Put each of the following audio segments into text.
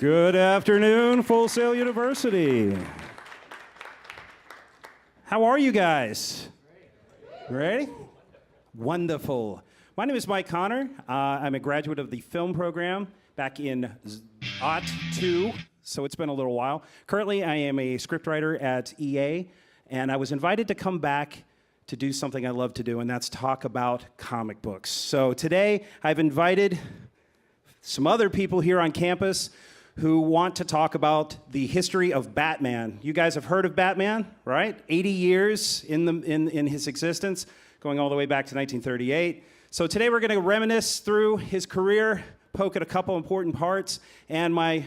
Good afternoon, Full Sail University. How are you guys? Ready? Wonderful. My name is Mike Connor. I'm a graduate of the film program back in '02, so it's been a little while. Currently, I am a scriptwriter at EA, and I was invited to come back to do something I love to do, and that's talk about comic books. So today, I've invited some other people here on campus who want to talk about the history of Batman. You guys have heard of Batman, right? 80 years in his existence, going all the way back to 1938. So today we're going to reminisce through his career, poke at a couple important parts, and my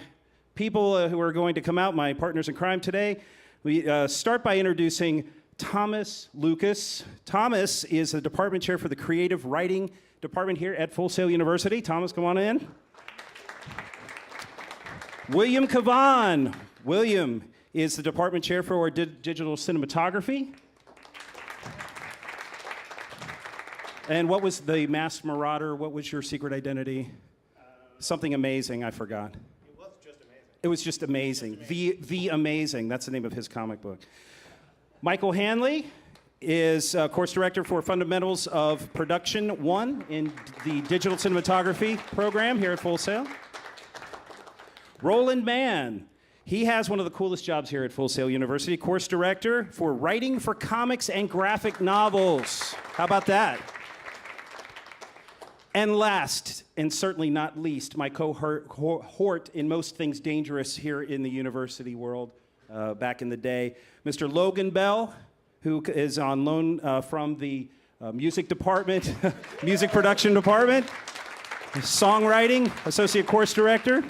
people who are going to come out, my partners in crime today, we start by introducing Thomas Lucas. Thomas is the department chair for the creative writing department here at Full Sail University. Thomas, come on in. William Cavan. William is the department chair for digital cinematography. And what was the masked marauder? What was your secret identity? Something amazing, I forgot. It was just amazing. It was just amazing. The Amazing, that's the name of his comic book. Michael Hanley is course director for Fundamentals of Production 1 in the digital cinematography program here at Full Sail. Roland Mann, he has one of the coolest jobs here at Full Sail University, course director for writing for comics and graphic novels. How about that? And last, and certainly not least, my cohort in most things dangerous here in the university world back in the day, Mr. Logan Bell, who is on loan from the music department, music production department, songwriting, associate course director.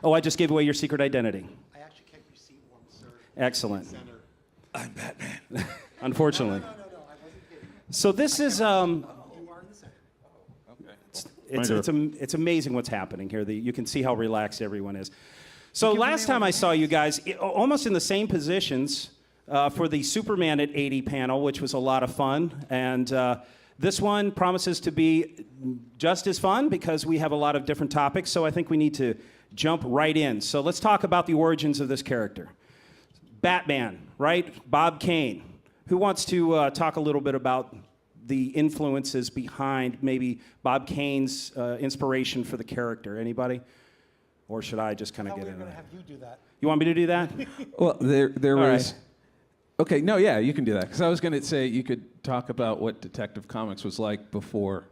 Oh, I just gave away your secret identity. I actually kept your seat warm, sir. Excellent. Center. I'm Batman. Unfortunately. No, I wasn't kidding. So this is You are in the center. it's amazing what's happening here. You can see how relaxed everyone is. So last time I saw you guys, almost in the same positions for the Superman at 80 panel, which was a lot of fun, and this one promises to be just as fun because we have a lot of different topics. So I think we need to jump right in. So let's talk about the origins of this character. Batman, right? Bob Kane. Who wants to talk a little bit about the influences behind maybe Bob Kane's inspiration for the character? Anybody? Or should I just kind of get into it? We're going to have you do that. You want me to do that? Well, there All was... right. Okay, no, yeah, you can do that. Because I was going to say you could talk about what Detective Comics was like before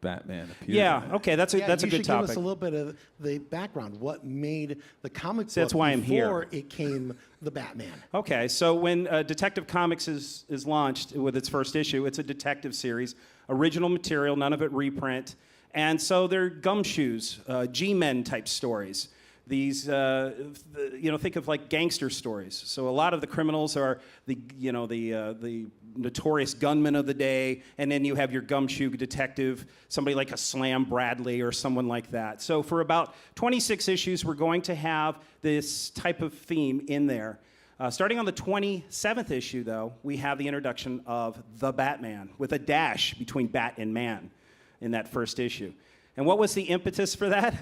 Batman appeared. Yeah, okay, that's a good topic. You should give us a little bit of the background. What made the comic book that's why I'm here. before it came the Batman? Okay, so when Detective Comics is launched with its first issue, it's a detective series, original material, none of it reprint, and so they're gumshoes, G-men type stories. These, think of like gangster stories. So a lot of the criminals are the notorious gunmen of the day, and then you have your gumshoe detective, somebody like a Slam Bradley or someone like that. So for about 26 issues, we're going to have this type of theme in there. Starting on the 27th issue, though, we have the introduction of the Batman with a dash between Bat and Man in that first issue. And what was the impetus for that?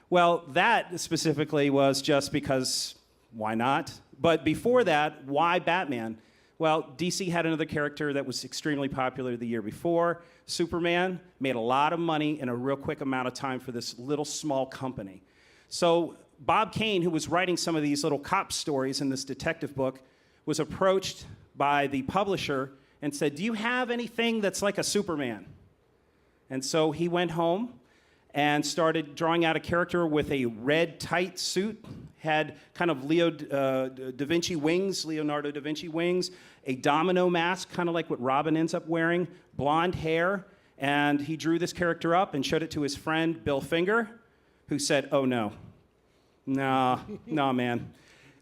Well, that specifically was just because, why not? But before that, why Batman? Well, DC had another character that was extremely popular the year before. Superman made a lot of money in a real quick amount of time for this little small company. So Bob Kane, who was writing some of these little cop stories in this detective book, was approached by the publisher and said, "Do you have anything that's like a Superman?" And so he went home and started drawing out a character with a red tight suit, had kind of Leonardo da Vinci wings, a domino mask, kind of like what Robin ends up wearing, blonde hair, and he drew this character up and showed it to his friend Bill Finger, who said, "Oh no, nah, man.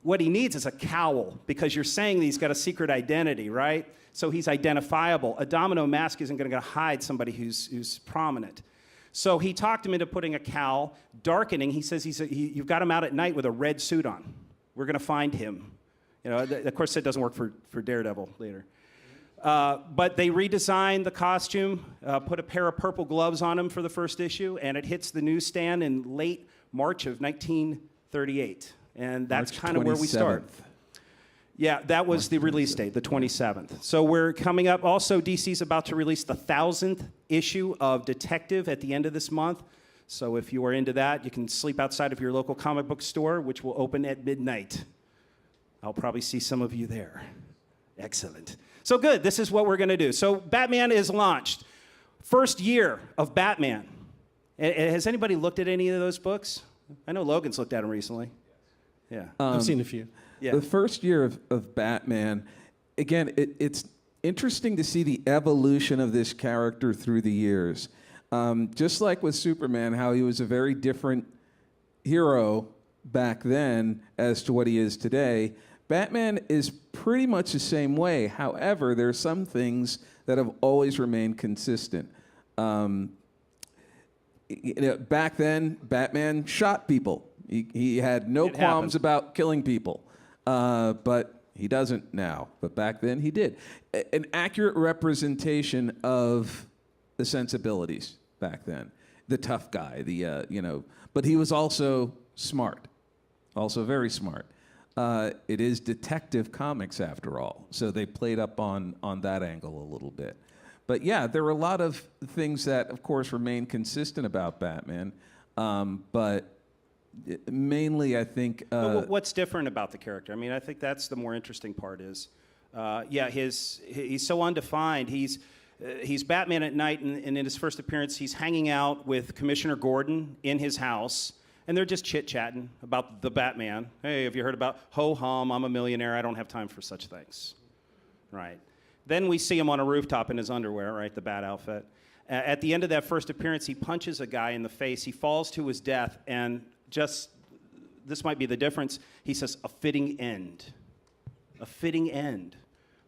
What he needs is a cowl, because you're saying that he's got a secret identity, right? So he's identifiable. A domino mask isn't gonna hide somebody who's prominent." So he talked him into putting a cowl, darkening. He says you've got him out at night with a red suit on. We're going to find him. Of course, that doesn't work for Daredevil later. But they redesigned the costume, put a pair of purple gloves on him for the first issue, and it hits the newsstand in late March of 1938. And that's March kind of where we start. 27th. Yeah, that was the release date, the 27th. So we're coming up. Also, DC's about to release the 1,000th issue of Detective at the end of this month. So if you are into that, you can sleep outside of your local comic book store, which will open at midnight. I'll probably see some of you there. Excellent. So good, this is what we're going to do. So Batman is launched. First year of Batman. Has anybody looked at any of those books? I know Logan's looked at them recently. Yeah. I've seen a few. Yeah. The first year of Batman, again, it's interesting to see the evolution of this character through the years. Just like with Superman, how he was a very different hero back then as to what he is today. Batman is pretty much the same way. However, there are some things that have always remained consistent. Back then, Batman shot people. He had no It qualms happened. about killing people. But he doesn't now. But back then he did. An accurate representation of the sensibilities back then. The tough guy, but he was also smart, also very smart. It is Detective Comics after all, so they played up on that angle a little bit. But yeah, there were a lot of things that, of course, remain consistent about Batman, but mainly, I think. But what's different about the character? I mean, I think that's the more interesting part. Is, he's so undefined. He's Batman at night, and in his first appearance, he's hanging out with Commissioner Gordon in his house, and they're just chit-chatting about the Batman. Hey, have you heard about ho-hum? I'm a millionaire. I don't have time for such things. Right. Then we see him on a rooftop in his underwear, right, the Bat outfit. At the end of that first appearance, he punches a guy in the face. He falls to his death, and this might be the difference. He says, a fitting end. A fitting end.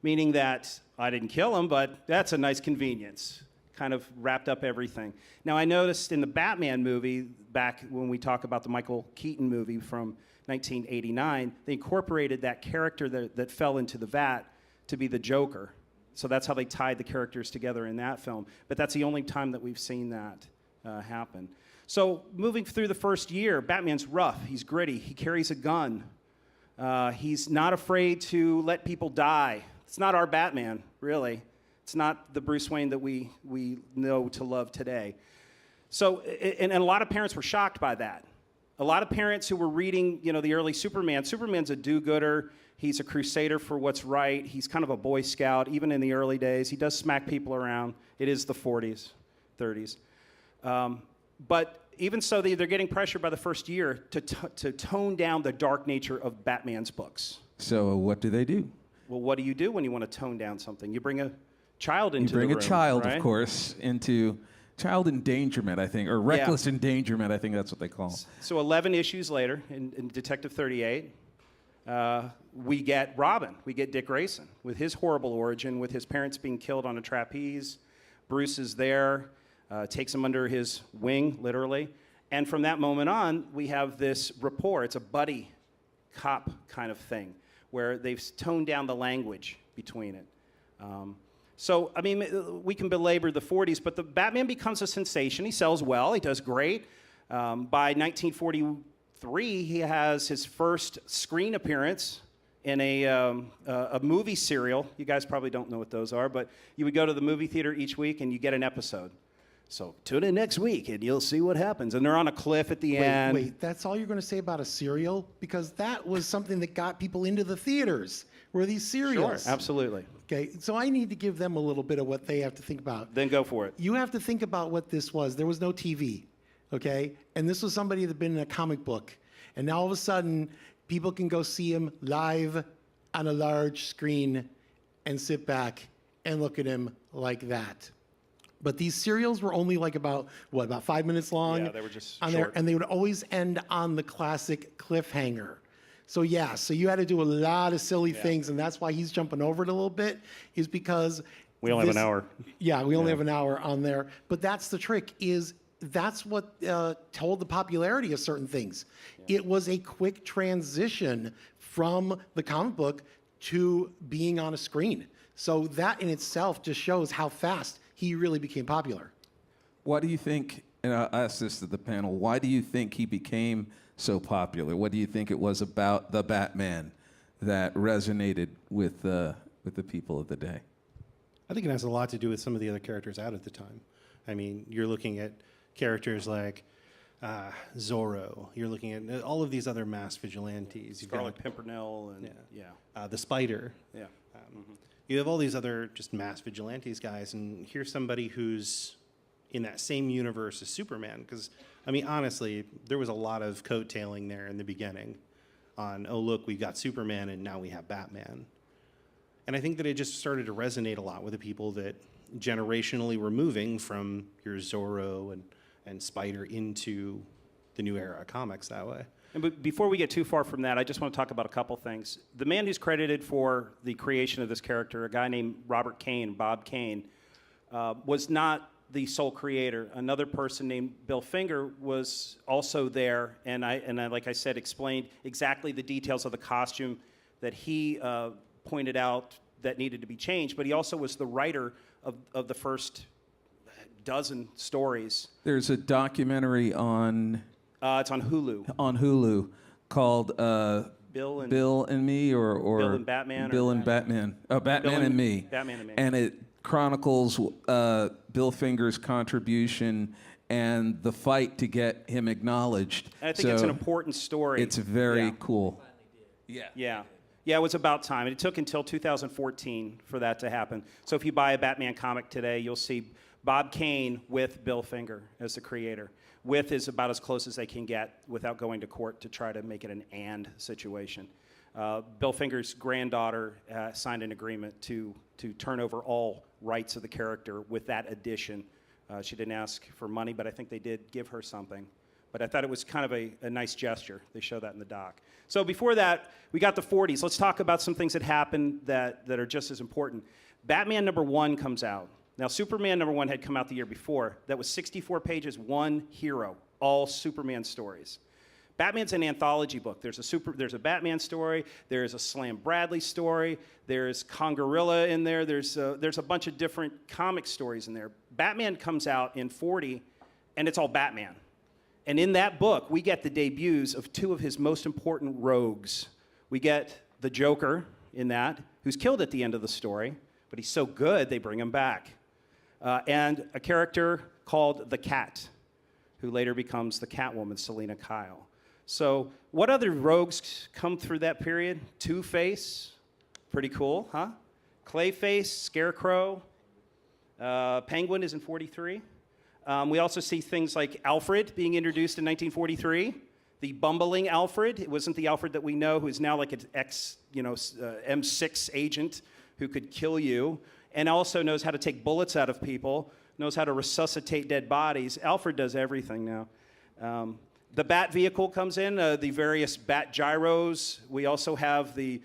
Meaning that I didn't kill him, but that's a nice convenience. Kind of wrapped up everything. Now, I noticed in the Batman movie, back when we talk about the Michael Keaton movie from 1989, they incorporated that character that fell into the vat to be the Joker. So that's how they tied the characters together in that film. But that's the only time that we've seen that happen. So moving through the first year, Batman's rough. He's gritty. He carries a gun. He's not afraid to let people die. It's not our Batman, really. It's not the Bruce Wayne that we know to love today. So, and a lot of parents were shocked by that. A lot of parents who were reading, the early Superman's a do-gooder. He's a crusader for what's right. He's kind of a Boy Scout, even in the early days. He does smack people around. It is the 40s, 30s. But even so, they're getting pressured by the first year to tone down the dark nature of Batman's books. So what do? Well, what do you do when you want to tone down something? You bring a child into the room. You bring a child, right? of course, into child endangerment, I think, or reckless endangerment, I think that's what they call it. So 11 issues later, in Detective 38, we get Robin. We get Dick Grayson with his horrible origin, with his parents being killed on a trapeze. Bruce is there, takes him under his wing, literally. And from that moment on, we have this rapport. It's a buddy cop kind of thing, where they've toned down the language between it. So, I mean, we can belabor the 40s, but the Batman becomes a sensation. He sells well. He does great. By 1943, he has his first screen appearance in a movie serial. You guys probably don't know what those are, but you would go to the movie theater each week, and you get an episode. So tune in next week, and you'll see what happens. And they're on a cliff at the end. Wait, that's all you're going to say about a serial? Because that was something that got people into the theaters, were these serials. Sure, absolutely. Okay, so I need to give them a little bit of what they have to think about. Then go for it. You have to think about what this was. There was no TV, okay? And this was somebody that had been in a comic book. And now all of a sudden, people can go see him live on a large screen and sit back and look at him like that. But these serials were only like about 5 minutes long? Yeah, they were just on short. there, and they would always end on the classic cliffhanger. So you had to do a lot of silly things, and that's why he's jumping over it a little bit, is because We only have an hour. Yeah, we only have an hour on there. But that's the trick, is that's what told the popularity of certain things. Yeah. It was a quick transition from the comic book to being on a screen. So that in itself just shows how fast he really became popular. What do you think and I'll ask this to the panel, why do you think he became so popular? What do you think it was about the Batman that resonated with the people of the day? I think it has a lot to do with some of the other characters out at the time. I mean, you're looking at characters like Zorro. You're looking at all of these other masked vigilantes. You've Scarlet got Pimpernel and the Spider. yeah. You have all these other just masked vigilantes guys, and here's somebody who's in that same universe as Superman. Because, I mean, honestly, there was a lot of coattailing there in the beginning on, oh, look, we've got Superman, and now we have Batman. And I think that it just started to resonate a lot with the people that generationally were moving from your Zorro and Spider into the new era of comics that way. And before we get too far from that, I just want to talk about a couple things. The man who's credited for the creation of this character, a guy named Robert Kane, Bob Kane, was not the sole creator. Another person named Bill Finger was also there, and I, like I said, explained exactly the details of the costume that he pointed out that needed to be changed. But he also was the writer of the first dozen stories. There's a documentary on It's on Hulu. Called Bill and Me, or Bill and Batman, Bill or and Batman. Oh, Batman Bill and Me. Batman and Me. And it chronicles Bill Finger's contribution and the fight to get him acknowledged. And I think it's an important story. It's very Yeah. cool. Yeah, it was about time. And it took until 2014 for that to happen. So if you buy a Batman comic today, you'll see Bob Kane with Bill Finger as the creator. With is about as close as they can get without going to court to try to make it an and situation. Bill Finger's granddaughter signed an agreement to turn over all rights of the character with that addition. She didn't ask for money, but I think they did give her something. But I thought it was kind of a nice gesture. They show that in the doc. So before that, we got the 40s. Let's talk about some things that happened that are just as important. Batman #1 comes out. Now, Superman #1 had come out the year before. That was 64 pages, one hero, all Superman stories. Batman's an anthology book. There's a Batman story. There's a Slam Bradley story. There's Congarilla in there. There's a bunch of different comic stories in there. Batman comes out in 40, and it's all Batman. And in that book, we get the debuts of two of his most important rogues. We get the Joker in that, who's killed at the end of the story, but he's so good they bring him back. And a character called the Cat, who later becomes the Catwoman, Selina Kyle. So what other rogues come through that period? Two-Face, pretty cool, huh? Clayface, Scarecrow, Penguin is in 43. We also see things like Alfred being introduced in 1943. The bumbling Alfred. It wasn't the Alfred that we know, who is now like an M6 agent who could kill you, and also knows how to take bullets out of people, knows how to resuscitate dead bodies. Alfred does everything now. The Bat vehicle comes in, the various Bat gyros. We also have the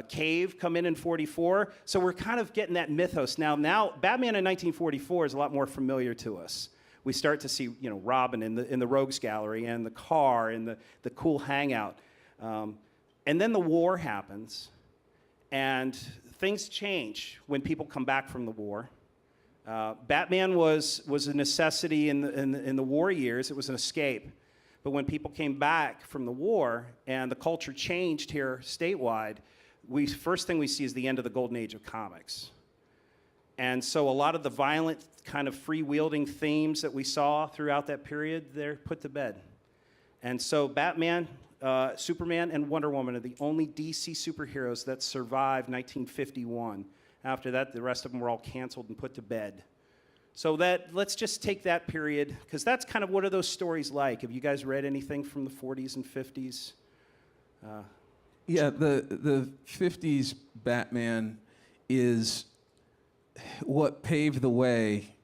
Cave come in 44. So we're kind of getting that mythos. Now Batman in 1944 is a lot more familiar to us. We start to see, Robin in the Rogues Gallery, and the car, and the cool hangout. And then the war happens, and things change when people come back from the war. Batman was a necessity in the war years. It was an escape. But when people came back from the war and the culture changed here statewide, first thing we see is the end of the golden age of comics. And so a lot of the violent, kind of free-wielding themes that we saw throughout that period, they're put to bed. And so Batman, Superman, and Wonder Woman are the only DC superheroes that survived 1951. After that, the rest of them were all canceled and put to bed. So let's just take that period, because that's kind of what are those stories like. Have you guys read anything from the 40s and 50s? Yeah, the 50s Batman is what paved the way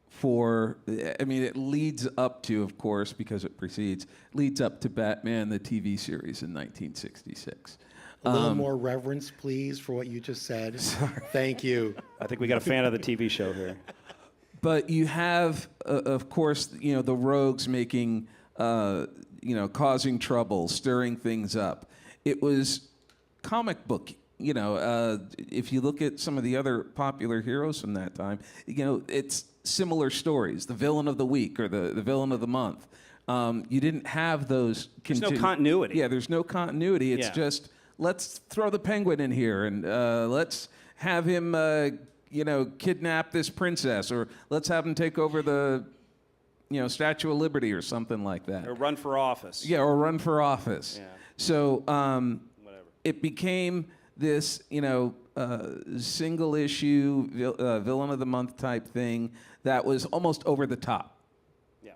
for, it leads up to, of course, because it precedes, leads up to Batman, the TV series in 1966. A little more reverence, please, for what you just said. Sorry. Thank you. I think we got a fan of the TV show here. But you have, of course, the rogues making, causing trouble, stirring things up. It was comic book. If you look at some of the other popular heroes from that time, it's similar stories, the villain of the week or the villain of the month. You didn't have those. There's no continuity. Yeah, there's no continuity. It's Yeah. just, let's throw the Penguin in here and let's have him, kidnap this princess, or let's have him take over the, Statue of Liberty or something like that. Or run for office. Yeah, or run for office. Yeah. So Whatever. it became this, single issue villain of the month type thing that was almost over the top.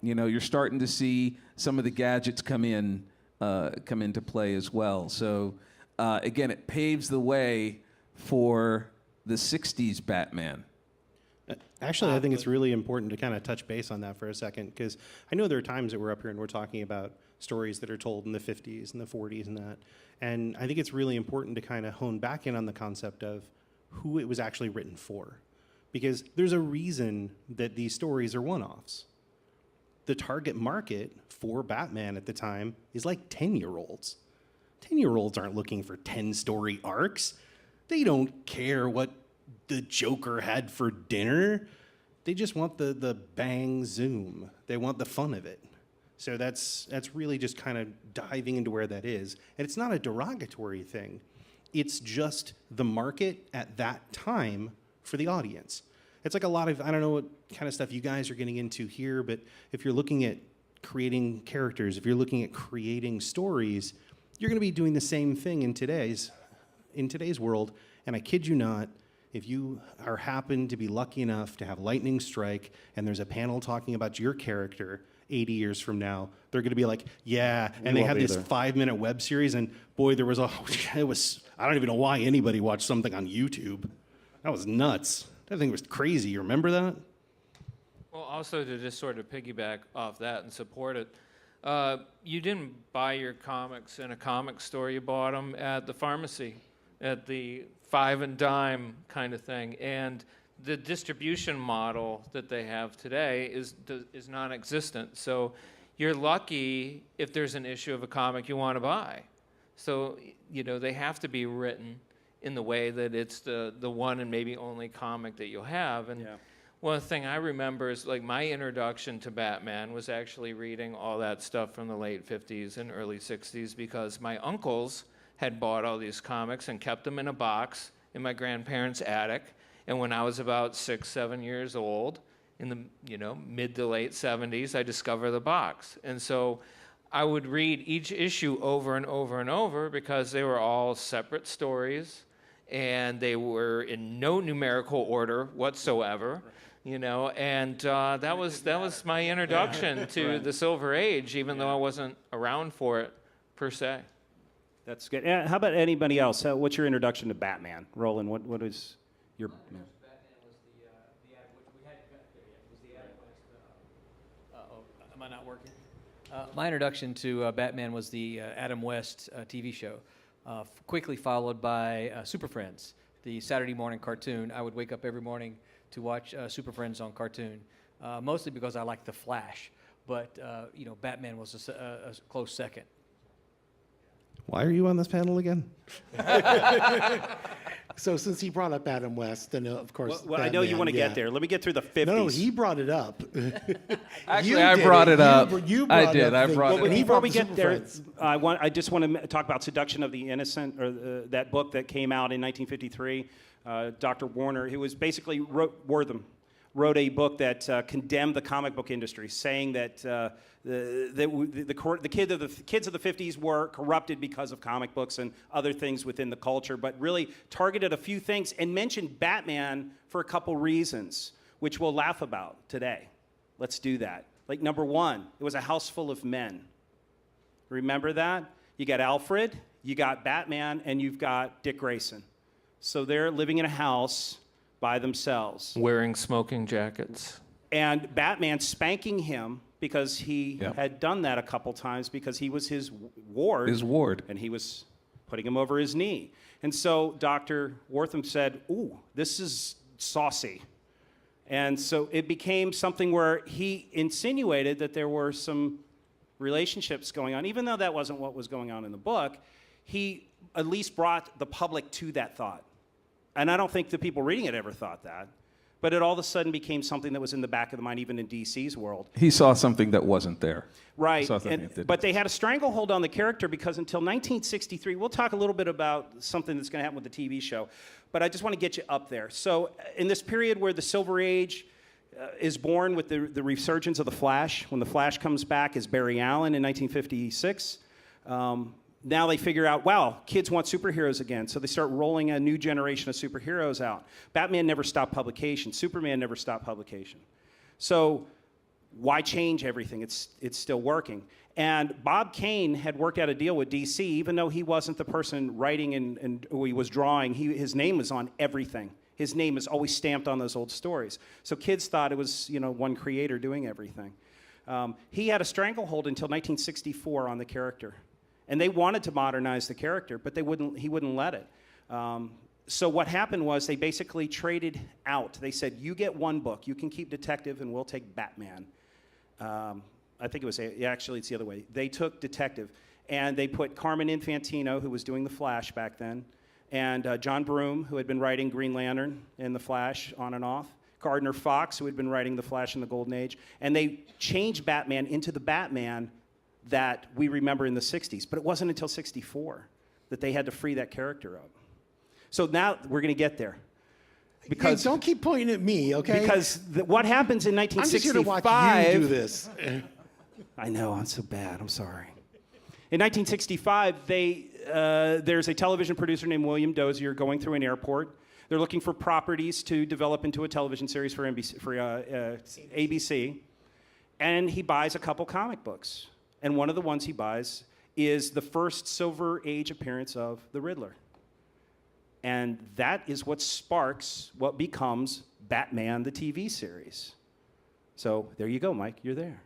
Yeah. You're starting to see some of the gadgets come into play as well. So again, it paves the way for the '60s Batman. Actually, I think it's really important to kind of touch base on that for a second, because I know there are times that we're up here and we're talking about stories that are told in the 50s and the 40s and that. And I think it's really important to kind of hone back in on the concept of who it was actually written for. Because there's a reason that these stories are one-offs. The target market for Batman at the time is like 10-year-olds. 10-year-olds aren't looking for 10-story arcs. They don't care what the Joker had for dinner. They just want the bang zoom. They want the fun of it. So that's really just kind of diving into where that is. And it's not a derogatory thing. It's just the market at that time for the audience. It's like a lot of, I don't know what kind of stuff you guys are getting into here, but if you're looking at creating characters, if you're looking at creating stories, you're going to be doing the same thing in today's world. And I kid you not, if you happen to be lucky enough to have lightning strike and there's a panel talking about your character 80 years from now, they're going to be like, yeah, and they have this 5-minute web series, and boy, I don't even know why anybody watched something on YouTube. That was nuts. That thing was crazy. You remember that? Well, also to just sort of piggyback off that and support it, you didn't buy your comics in a comic store. You bought them at the pharmacy, at the 5 and dime kind of thing. And the distribution model that they have today is non-existent. So you're lucky if there's an issue of a comic you want to buy. So, they have to be written in the way that it's the one and maybe only comic that you'll have. And one thing I remember is, like, my introduction to Batman was actually reading all that stuff from the late 50s and early 60s, because my uncles had bought all these comics and kept them in a box in my grandparents' attic. And when I was about 6, 7 years old, in the mid to late 70s, I discovered the box. And so I would read each issue over and over and over, because they were all separate stories, and they were in no numerical order whatsoever. And that was my introduction to the Silver Age, even though I wasn't around for it per se. That's good. How about anybody else? What's your introduction to Batman? Roland, what is your... Batman was the Adam West. Am I not working? My introduction to Batman was the Adam West TV show, quickly followed by Super Friends, the Saturday morning cartoon. I would wake up every morning to watch Super Friends on cartoon, mostly because I liked The Flash. But Batman was a close second. Why are you on this panel again? So since he brought up Adam West, and of course, Well, I know you want to get there. Let me get through the 50s. No, he brought it up. Actually, I brought it up. I did. I brought it up. Before we get there, I just want to talk about Seduction of the Innocent, or that book that came out in 1953. Dr. Warner, who was basically wrote a book that condemned the comic book industry, saying that the kids of the 50s were corrupted because of comic books and other things within the culture, but really targeted a few things and mentioned Batman for a couple reasons, which we'll laugh about today. Let's do that. Like, number one, it was a house full of men. Remember that? You got Alfred, you got Batman, and you've got Dick Grayson. So they're living in a house by themselves. Wearing smoking jackets. And Batman spanking him because he had done that a couple times, because he was his ward. His ward. And he was putting him over his knee. And so Dr. Wortham said, ooh, this is saucy. And so it became something where he insinuated that there were some relationships going on. Even though that wasn't what was going on in the book, he at least brought the public to that thought. And I don't think the people reading it ever thought that. But it all of a sudden became something that was in the back of the mind, even in DC's world. He saw something that wasn't there. Right, Saw something that didn't. but they had a stranglehold on the character because until 1963, we'll talk a little bit about something that's going to happen with the TV show, but I just want to get you up there. So in this period where the Silver Age is born with the resurgence of the Flash, when the Flash comes back as Barry Allen in 1956, now they figure out, wow, kids want superheroes again. So they start rolling a new generation of superheroes out. Batman never stopped publication. Superman never stopped publication. So why change everything? It's still working. And Bob Kane had worked out a deal with DC, even though he wasn't the person writing and he was drawing. His name was on everything. His name is always stamped on those old stories. So kids thought it was, one creator doing everything. He had a stranglehold until 1964 on the character. And they wanted to modernize the character, but he wouldn't let it. So what happened was they basically traded out. They said, you get one book. You can keep Detective, and we'll take Batman. I think it's the other way. They took Detective, and they put Carmen Infantino, who was doing The Flash back then, and John Broome, who had been writing Green Lantern and The Flash on and off, Gardner Fox, who had been writing The Flash in the Golden Age, and they changed Batman into the Batman that we remember in the 60s. But it wasn't until 64 that they had to free that character up. So now we're going to get there. Because don't keep pointing at me, okay? Because what happens in 1965... I'm just here to watch you do this. I know, I'm so bad. I'm sorry. In 1965, there's a television producer named William Dozier going through an airport. They're looking for properties to develop into a television series for ABC. And he buys a couple comic books. And one of the ones he buys is the first Silver Age appearance of the Riddler. And that is what sparks what becomes Batman, the TV series. So there you go, Mike. You're there.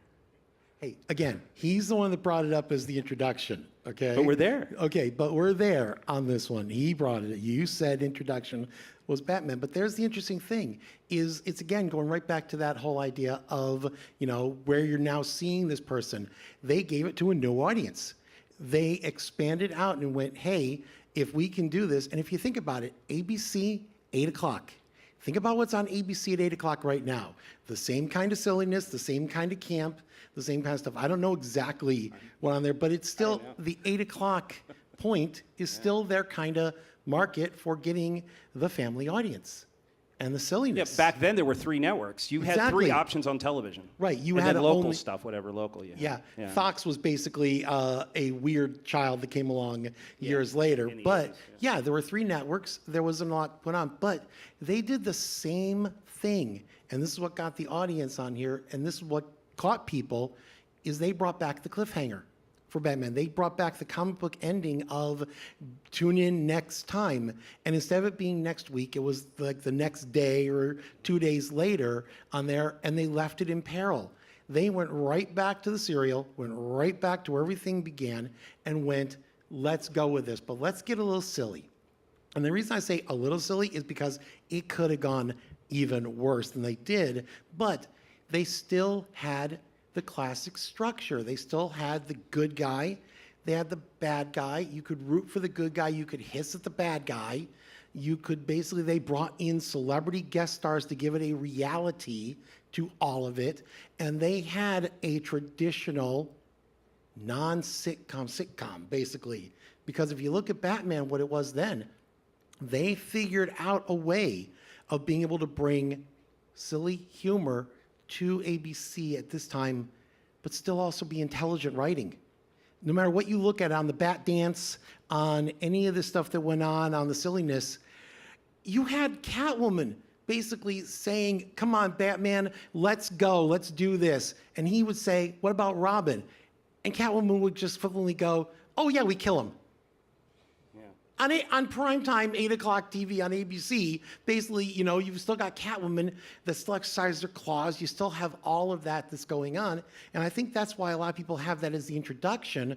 Hey, again, he's the one that brought it up as the introduction, okay? But we're there. Okay, but we're there on this one. He brought it. You said introduction was Batman. But there's the interesting thing, is it's, again, going right back to that whole idea of, where you're now seeing this person. They gave it to a new audience. They expanded out and went, hey, if we can do this, and if you think about it, ABC, 8 o'clock. Think about what's on ABC at 8 o'clock right now. The same kind of silliness, the same kind of camp, the same kind of stuff. I don't know exactly what on there, but it's still, the 8 o'clock point is still their kind of market for getting the family audience and the silliness. Yeah, back then there were 3 networks. You had 3 Exactly. options on television. Right, you and had then local only- stuff, whatever local you had. Yeah, Fox was basically a weird child that came along years later. in the But 80s, yeah, there were 3 networks. There wasn't a lot put on. But they did the same thing. And this is what got the audience on here. And this is what caught people, is they brought back the cliffhanger for Batman. They brought back the comic book ending of tune in next time. And instead of it being next week, it was like the next day or 2 days later on there, and they left it in peril. They went right back to the serial, went right back to where everything began, and went, let's go with this, but let's get a little silly. And the reason I say a little silly is because it could have gone even worse than they did, but they still had the classic structure. They still had the good guy. They had the bad guy. You could root for the good guy. You could hiss at the bad guy. You could basically, they brought in celebrity guest stars to give it a reality to all of it. And they had a traditional sitcom, basically. Because if you look at Batman, what it was then, they figured out a way of being able to bring silly humor to ABC at this time, but still also be intelligent writing. No matter what you look at on the Bat Dance, on any of the stuff that went on the silliness, you had Catwoman basically saying, come on, Batman, let's go, let's do this. And he would say, what about Robin? And Catwoman would just flippantly go, oh yeah, we kill him. On primetime, 8 o'clock TV on ABC, basically, you've still got Catwoman that still exercises her claws. You still have all of that that's going on. And I think that's why a lot of people have that as the introduction,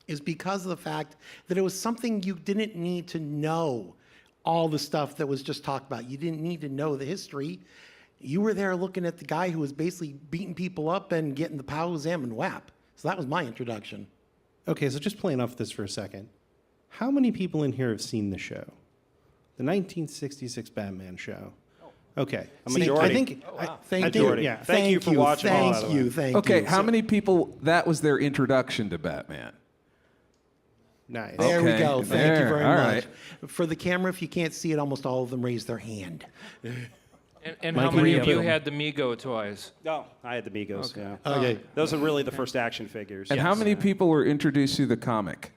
is because of the fact that it was something you didn't need to know all the stuff that was just talked about. You didn't need to know the history. You were there looking at the guy who was basically beating people up and getting the pow, zam, and whap. So that was my introduction. Okay, so just playing off this for a second. How many people in here have seen the show? The 1966 Batman show. Okay. A See, majority. I think. Thank Majority. you. Yeah. Thank you for watching all, by the Thank you. way. Thank Okay, you. how many people, that was their introduction to Batman? Nice. There we Okay, go. Thank you there, very all much. right. For the camera, if you can't see it, almost all of them raised their hand. And Like how many of three you of them. had the Mego toys? No, I had the Migos. Yeah. Okay. Those are really the first action figures. And how many people were introduced to the comic?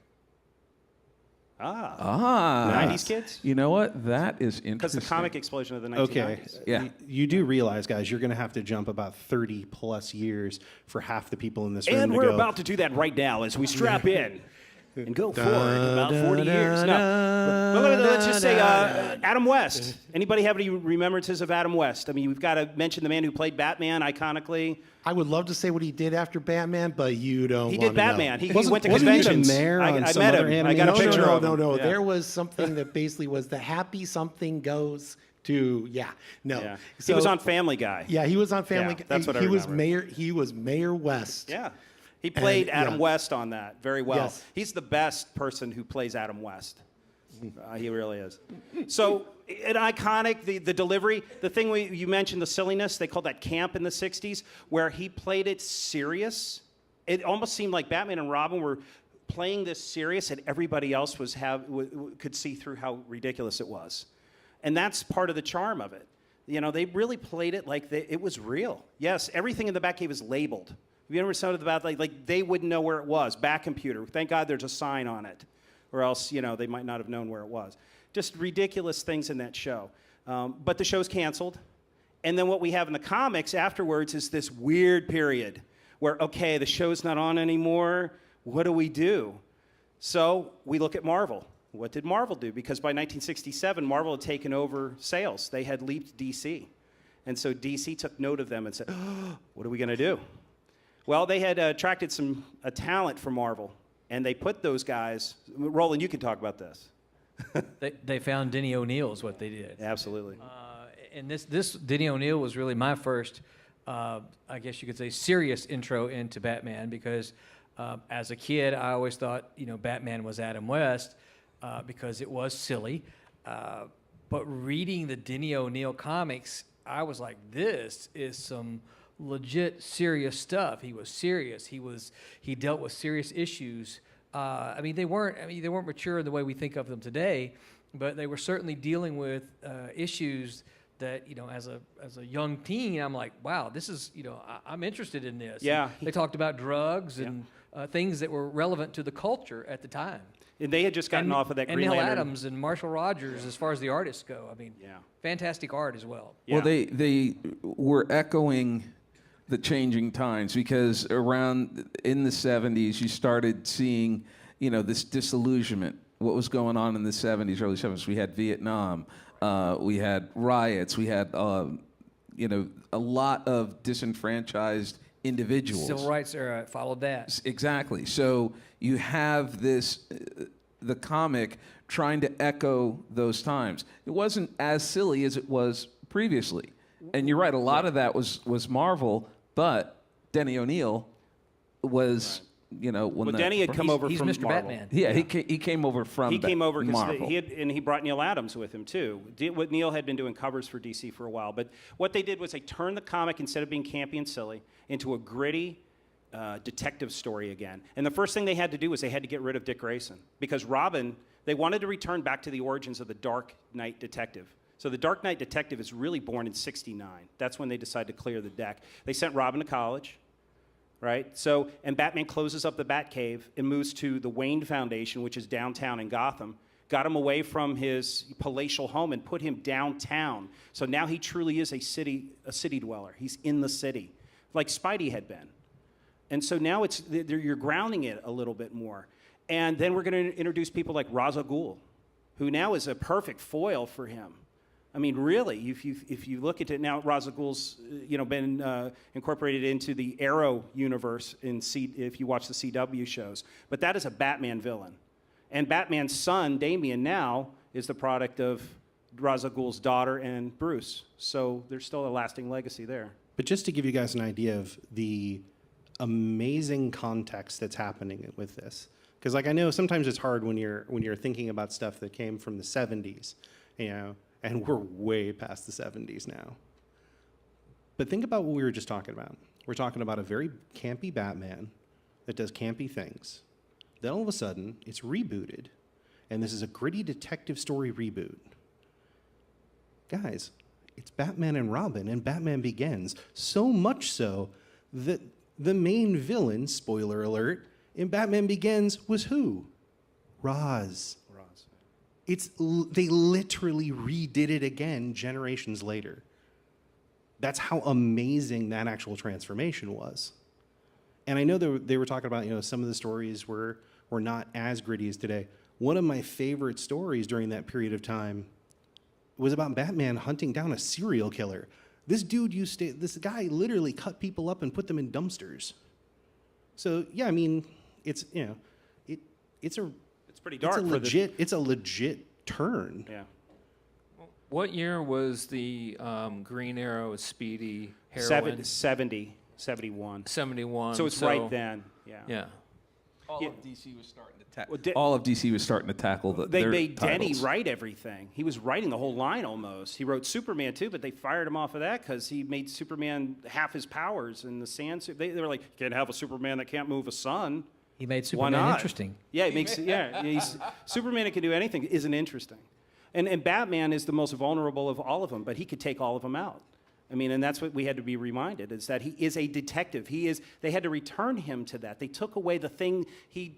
Ah, Ah. 90s kids? You know what? That is Because interesting. the comic explosion of the 1990s. Okay. Yeah. You do realize, guys, you're going to have to jump about 30 plus years for half the people in this room And to we're go. about to do that right now as we strap in and go forward about 40 years. No, but let's just say Adam West. Anybody have any remembrances of Adam West? I mean, we've got to mention the man who played Batman iconically. I would love to say what he did after Batman, but you don't. He wanna did Batman. know. He Wasn't- went to wasn't he the conventions. mayor on I some met other him. I animated got a No, picture no, of him. no, no. Yeah. There was something that basically was the happy something goes to. Yeah. No. Yeah. He So- was on Family Guy. Yeah, he was on Family. Yeah, that's what I he was remember. Mayor. He was Mayor West. Yeah. He played And, Adam yeah. West on that very well. Yes. He's the best person who plays Adam West. He really is. So, an iconic, the delivery, the thing you mentioned, the silliness, they called that camp in the 60s, where he played it serious. It almost seemed like Batman and Robin were playing this serious, and everybody else could see through how ridiculous it was. And that's part of the charm of it. You know, they really played it like it was real. Yes, everything in the Batcave is labeled. Have you ever saw it about like they wouldn't know where it was? Bat computer. Thank God there's a sign on it, or else they might not have known where it was. Just ridiculous things in that show. But the show's canceled, and then what we have in the comics afterwards is this weird period where the show's not on anymore. What do we do? So we look at Marvel. What did Marvel do? Because by 1967, Marvel had taken over sales. They had leaped DC. And so DC took note of them and said, what are we going to do? Well, they had attracted a talent for Marvel, and they put those guys. Roland, you can talk about this. They found Denny O'Neil is what they did. Absolutely. And this Denny O'Neil was really my first, I guess you could say, serious intro into Batman because as a kid, I always thought, Batman was Adam West because it was silly. But reading the Denny O'Neil comics, I was like, this is some legit serious stuff. He was serious. He dealt with serious issues. They weren't mature in the way we think of them today, but they were certainly dealing with issues that, as a young teen, I'm like, wow, this is, I'm interested in this. Yeah. And they talked about drugs and things that were relevant to the culture at the time. And they had just gotten off of that and Green Neil Lantern. Adams and Marshall Rogers, as far as the artists go. Yeah. Fantastic art as well. Yeah. Well, they were echoing the changing times because around in the 70s, you started seeing, this disillusionment. What was going on in the 70s, early 70s? We had Vietnam, we had riots, we had, a lot of disenfranchised individuals. Civil rights era followed that. Exactly. So you have this, the comic trying to echo those times. It wasn't as silly as it was previously. And you're right, a lot of that was Marvel, but Denny O'Neil was, when Denny had come over He's from Mr. Marvel. Batman. Yeah, he came over from He came over Marvel. because he brought Neil Adams with him too. Neil had been doing covers for DC for a while, but what they did was they turned the comic, instead of being campy and silly, into a gritty detective story again. And the first thing they had to do was they had to get rid of Dick Grayson because Robin, they wanted to return back to the origins of the Dark Knight Detective. So the Dark Knight Detective is really born in '69. That's when they decided to clear the deck. They sent Robin to college. Right? So, and Batman closes up the Batcave and moves to the Wayne Foundation, which is downtown in Gotham, got him away from his palatial home and put him downtown. So now he truly is a city dweller. He's in the city, like Spidey had been. And so now you're grounding it a little bit more. And then we're going to introduce people like Ra's al Ghul, who now is a perfect foil for him. I mean, really, if you look at it now, Ra's al Ghul's been incorporated into the Arrow universe if you watch the CW shows. But that is a Batman villain, and Batman's son Damian now is the product of Ra's al Ghul's daughter and Bruce. So there's still a lasting legacy there. But just to give you guys an idea of the amazing context that's happening with this, because I know sometimes it's hard when you're thinking about stuff that came from the 70s, and we're way past the 70s now. But think about what we were just talking about. We're talking about a very campy Batman that does campy things. Then all of a sudden, it's rebooted, and this is a gritty detective story reboot. Guys, it's Batman and Robin, and Batman Begins. So much so that the main villain, spoiler alert, in Batman Begins was who? Ra's. They literally redid it again generations later. That's how amazing that actual transformation was. And I know they were talking about, some of the stories were not as gritty as today. One of my favorite stories during that period of time was about Batman hunting down a serial killer. This guy literally cut people up and put them in dumpsters. So yeah, I mean, it's pretty dark. It's a legit turn. Yeah. What year was the Green Arrow Speedy heroine? 71. 71. So it's right then. Yeah. Yeah. All Yeah. of DC was starting to tackle They their made Denny titles. write everything. He was writing the whole line almost. He wrote Superman too, but they fired him off of that because he made Superman half his powers in the sand suit. They were like, you can't have a Superman that can't move a sun. He made Why Superman not? interesting. Yeah, it makes Superman that can do anything isn't interesting. And Batman is the most vulnerable of all of them, but he could take all of them out. I mean, and that's what we had to be reminded, is that he is a detective. They had to return him to that. They took away the thing he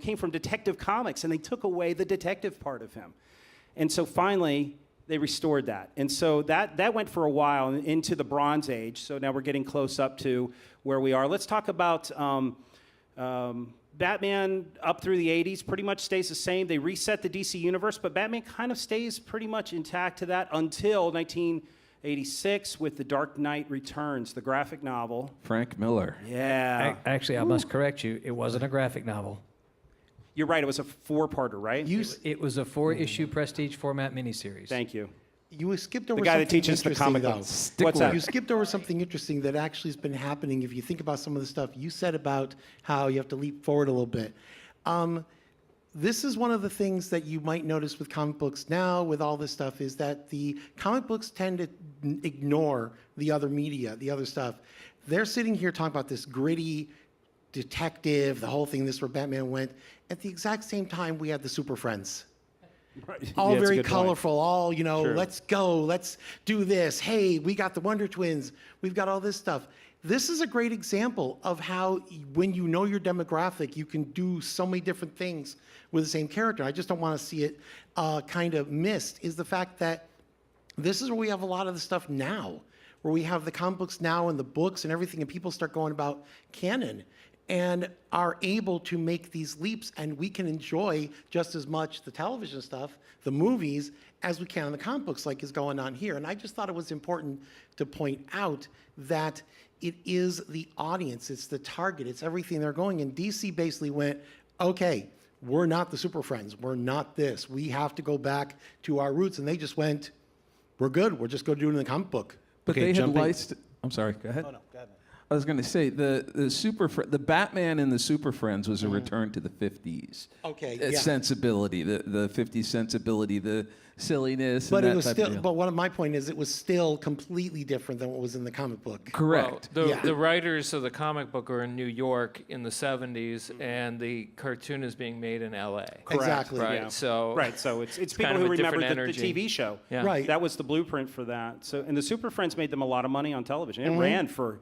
came from Detective Comics, and they took away the detective part of him. And so finally, they restored that. And so that went for a while into the Bronze Age. So now we're getting close up to where we are. Let's talk about Batman up through the 80s pretty much stays the same. They reset the DC universe, but Batman kind of stays pretty much intact to that until 1986 with The Dark Knight Returns, the graphic novel. Frank Miller. Yeah. Actually, I must correct you. It wasn't a graphic novel. You're right. It was a four-parter, right? It was a 4-issue prestige format miniseries. Thank you. You skipped over The guy that something teaches the interesting, comic though. books. What's that? You skipped over something interesting that actually has been happening. If you think about some of the stuff you said about how you have to leap forward a little bit. This is one of the things that you might notice with comic books now, with all this stuff, is that the comic books tend to ignore the other media, the other stuff. They're sitting here talking about this gritty detective, the whole thing, this is where Batman went. At the exact same time, we had the Super Friends. Right. All Yeah, that's a very good point. colorful, all, Sure. let's go, let's do this. Hey, we got the Wonder Twins. We've got all this stuff. This is a great example of how, when you know your demographic, you can do so many different things with the same character. I just don't want to see it kind of missed, is the fact that this is where we have a lot of the stuff now, where we have the comic books now and the books and everything, and people start going about canon and are able to make these leaps, and we can enjoy just as much the television stuff, the movies, as we can in the comic books, like is going on here. And I just thought it was important to point out that it is the audience, it's the target, it's everything they're going. And DC basically went, okay, we're not the Super Friends, we're not this. We have to go back to our roots. And they just went, we're good, we're just going to do it in the comic book. But Okay, they had jumping- licensed. I'm sorry. Go ahead. Oh, no, go ahead. I was going to say the Batman and the Super Friends was a return to the 50s. Okay, yeah. Sensibility, the 50s sensibility, the silliness. But and it that was type of still, deal. but one of my point is it was still completely different than what was in the comic book. Correct. Well, Yeah. the writers of the comic book are in New York in the 70s, and the cartoon is being made in LA. Exactly. Right. Yeah. So Right, so it's people kind of who a different remember the energy. TV show. Yeah. Right. That was the blueprint for that. So, and the Super Friends made them a lot of money on television. It ran for,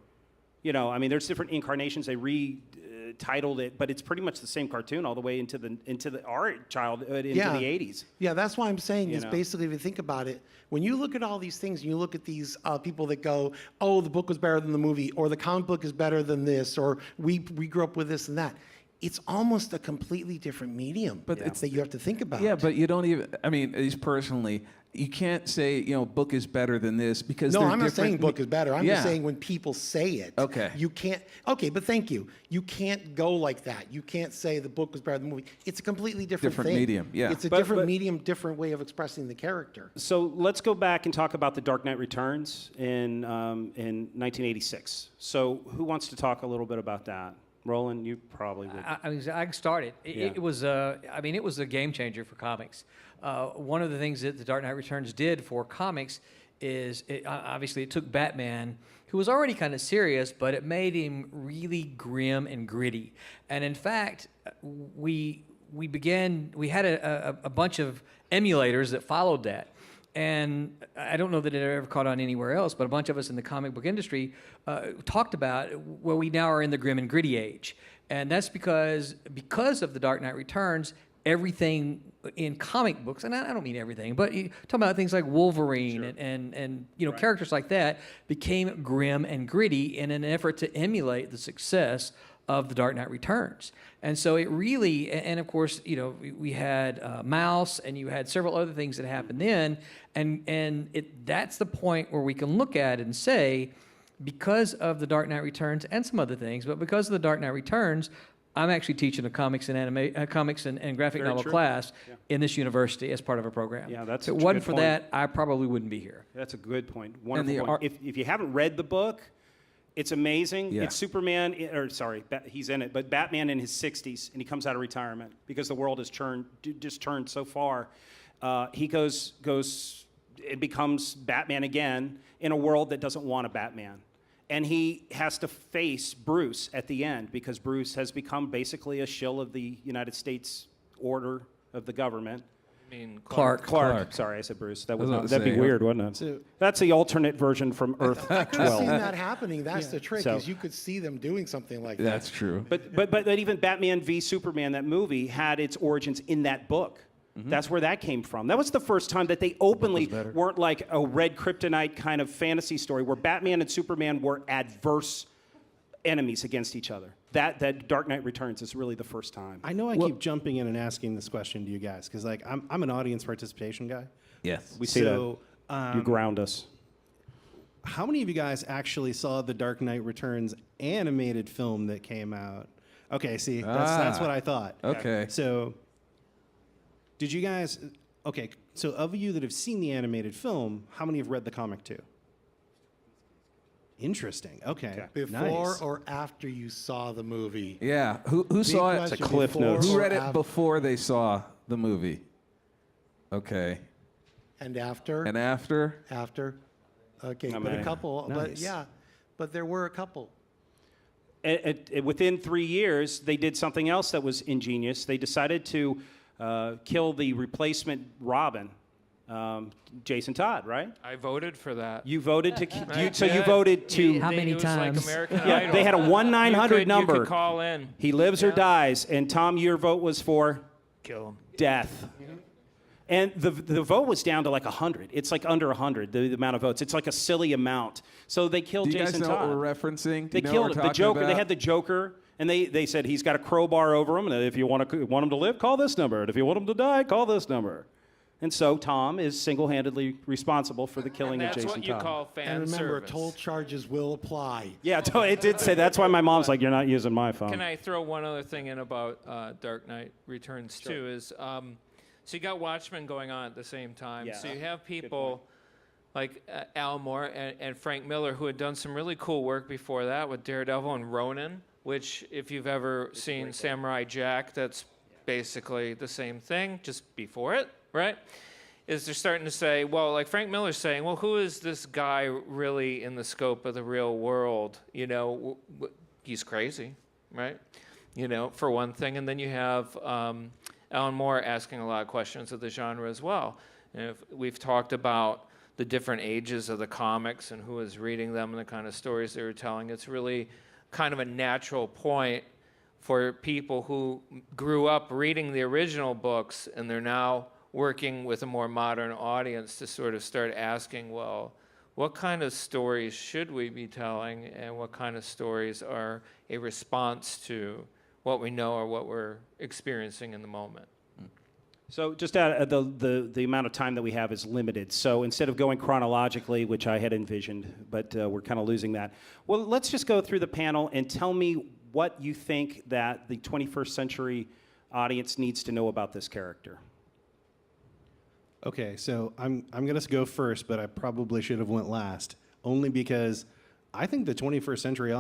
I mean, there's different incarnations. They retitled it, but it's pretty much the same cartoon all the way into our childhood, into Yeah. the 80s. Yeah, that's why I'm saying You is know. basically, if you think about it, when you look at all these things, and you look at these people that go, oh, the book was better than the movie, or the comic book is better than this, or we grew up with this and that. It's almost a completely different medium But that you have to think about. Yeah, but you don't even. I mean, at least personally, you can't say book is better than this because No, they're I'm not different saying book is better. I'm just Yeah. saying when people say it. Okay. You can't. Okay, but thank you. You can't go like that. You can't say the book was better than the movie. It's a completely different Different thing. medium, yeah. It's a But- different but- medium, different way of expressing the character. So let's go back and talk about The Dark Knight Returns in 1986. So who wants to talk a little bit about that? Roland, you probably would. I mean, I can start it. Yeah. It was, I mean, it was a game changer for comics. One of the things that The Dark Knight Returns did for comics is, obviously, it took Batman, who was already kind of serious, but it made him really grim and gritty. And in fact, we had a bunch of emulators that followed that. And I don't know that it ever caught on anywhere else, but a bunch of us in the comic book industry talked about, well, we now are in the grim and gritty age. And that's because of The Dark Knight Returns, everything in comic books, and I don't mean everything, but you talk about things like Wolverine and you know, characters like that became grim and gritty in an effort to emulate the success of The Dark Knight Returns. And so it really, and of course, you know, we had Mouse, and you had several other things that happened then, and that's the point where we can look at it and say, because of The Dark Knight Returns and some other things, but because of The Dark Knight Returns, I'm actually teaching a comics and graphic Very novel true. class in this university as part of a program. Yeah, that's if a it wasn't good for point. that, I probably wouldn't be here. That's a good point. Wonderful the point. art- If you haven't read the book, it's amazing. Yeah. It's Superman, he's in it, but Batman in his 60s, and he comes out of retirement because the world has just turned so far. He goes and becomes Batman again in a world that doesn't want a Batman. And he has to face Bruce at the end because Bruce has become basically a shill of the United States order of the government. I mean, Clark. Sorry, I said Bruce. was about to That'd be say, weird, wouldn't it? So- That's the alternate version from Earth I've 12. seen that happening. That's the trick, So- is you could see them doing something like that. That's true. But even Batman v Superman, that movie, had its origins in that book. That's where that came from. That was the first time that they openly weren't like a red kryptonite kind of fantasy story where Batman and Superman were adverse enemies against each other. That Dark Knight Returns is really the first time. I know I keep jumping in and asking this question to you guys because, like, I'm an audience participation guy. Yes. We see So, that. You ground us. How many of you guys actually saw the Dark Knight Returns animated film that came out? Okay, see, that's what I thought. Okay. So, did you guys? Okay, so of you that have seen the animated film, how many have read the comic too? Interesting. Okay. Before Nice. or after you saw the movie? Yeah. Who saw it? question, Cliff before Notes. Who or read it af- before they saw the movie? Okay. And after? And after? After? Okay, I'm but a a- couple. But Nice. yeah, but there were a couple. Within 3 years, they did something else that was ingenious. They decided to kill the replacement Robin, Jason Todd, right? I voted for that. You voted to so you Yeah. voted to. How many it was times? Like American Yeah, Idol. they had a 1-900 You number. could call in. He lives or Yeah. dies, and Tom, your vote was for Kill him. death. And the vote was down to like 100. It's like under 100, the amount of votes. It's like a silly amount. So they killed Do you Jason guys know Todd. what we're referencing? Do They you know killed what him. we're The Joker. talking They about? had the Joker, and they said he's got a crowbar over him, and if you want him to live, call this number. And if you want him to die, call this number. And so Tom is single-handedly responsible for the killing And of that's Jason what you Todd. call fan And remember, service. toll charges will apply. Yeah, it did say. That's why my mom's like, "You're not using my phone." Can I throw one other thing in about Dark Knight Returns too? Is so you got Watchmen going on at the same time. Yeah. So you have people like Al Moore and Frank Miller who had done some really cool work before that with Daredevil and Ronin, which if you've ever seen Samurai Jack, that's basically the same thing, just before it, right? Is they're starting to say, well, like Frank Miller's saying, well, who is this guy really in the scope of the real world? You know, he's crazy, right? You know, for one thing. And then you have Alan Moore asking a lot of questions of the genre as well. And if we've talked about the different ages of the comics and who is reading them and the kind of stories they were telling. It's really kind of a natural point for people who grew up reading the original books and they're now working with a more modern audience to sort of start asking, well, what kind of stories should we be telling and what kind of stories are a response to what we know or what we're experiencing in the moment? So just the amount of time that we have is limited. So instead of going chronologically, which I had envisioned, but we're kind of losing that. Well, let's just go through the panel and tell me what you think that the 21st century audience needs to know about this character. Okay, so I'm gonna go first, but I probably should have went last, only because I think the 21st century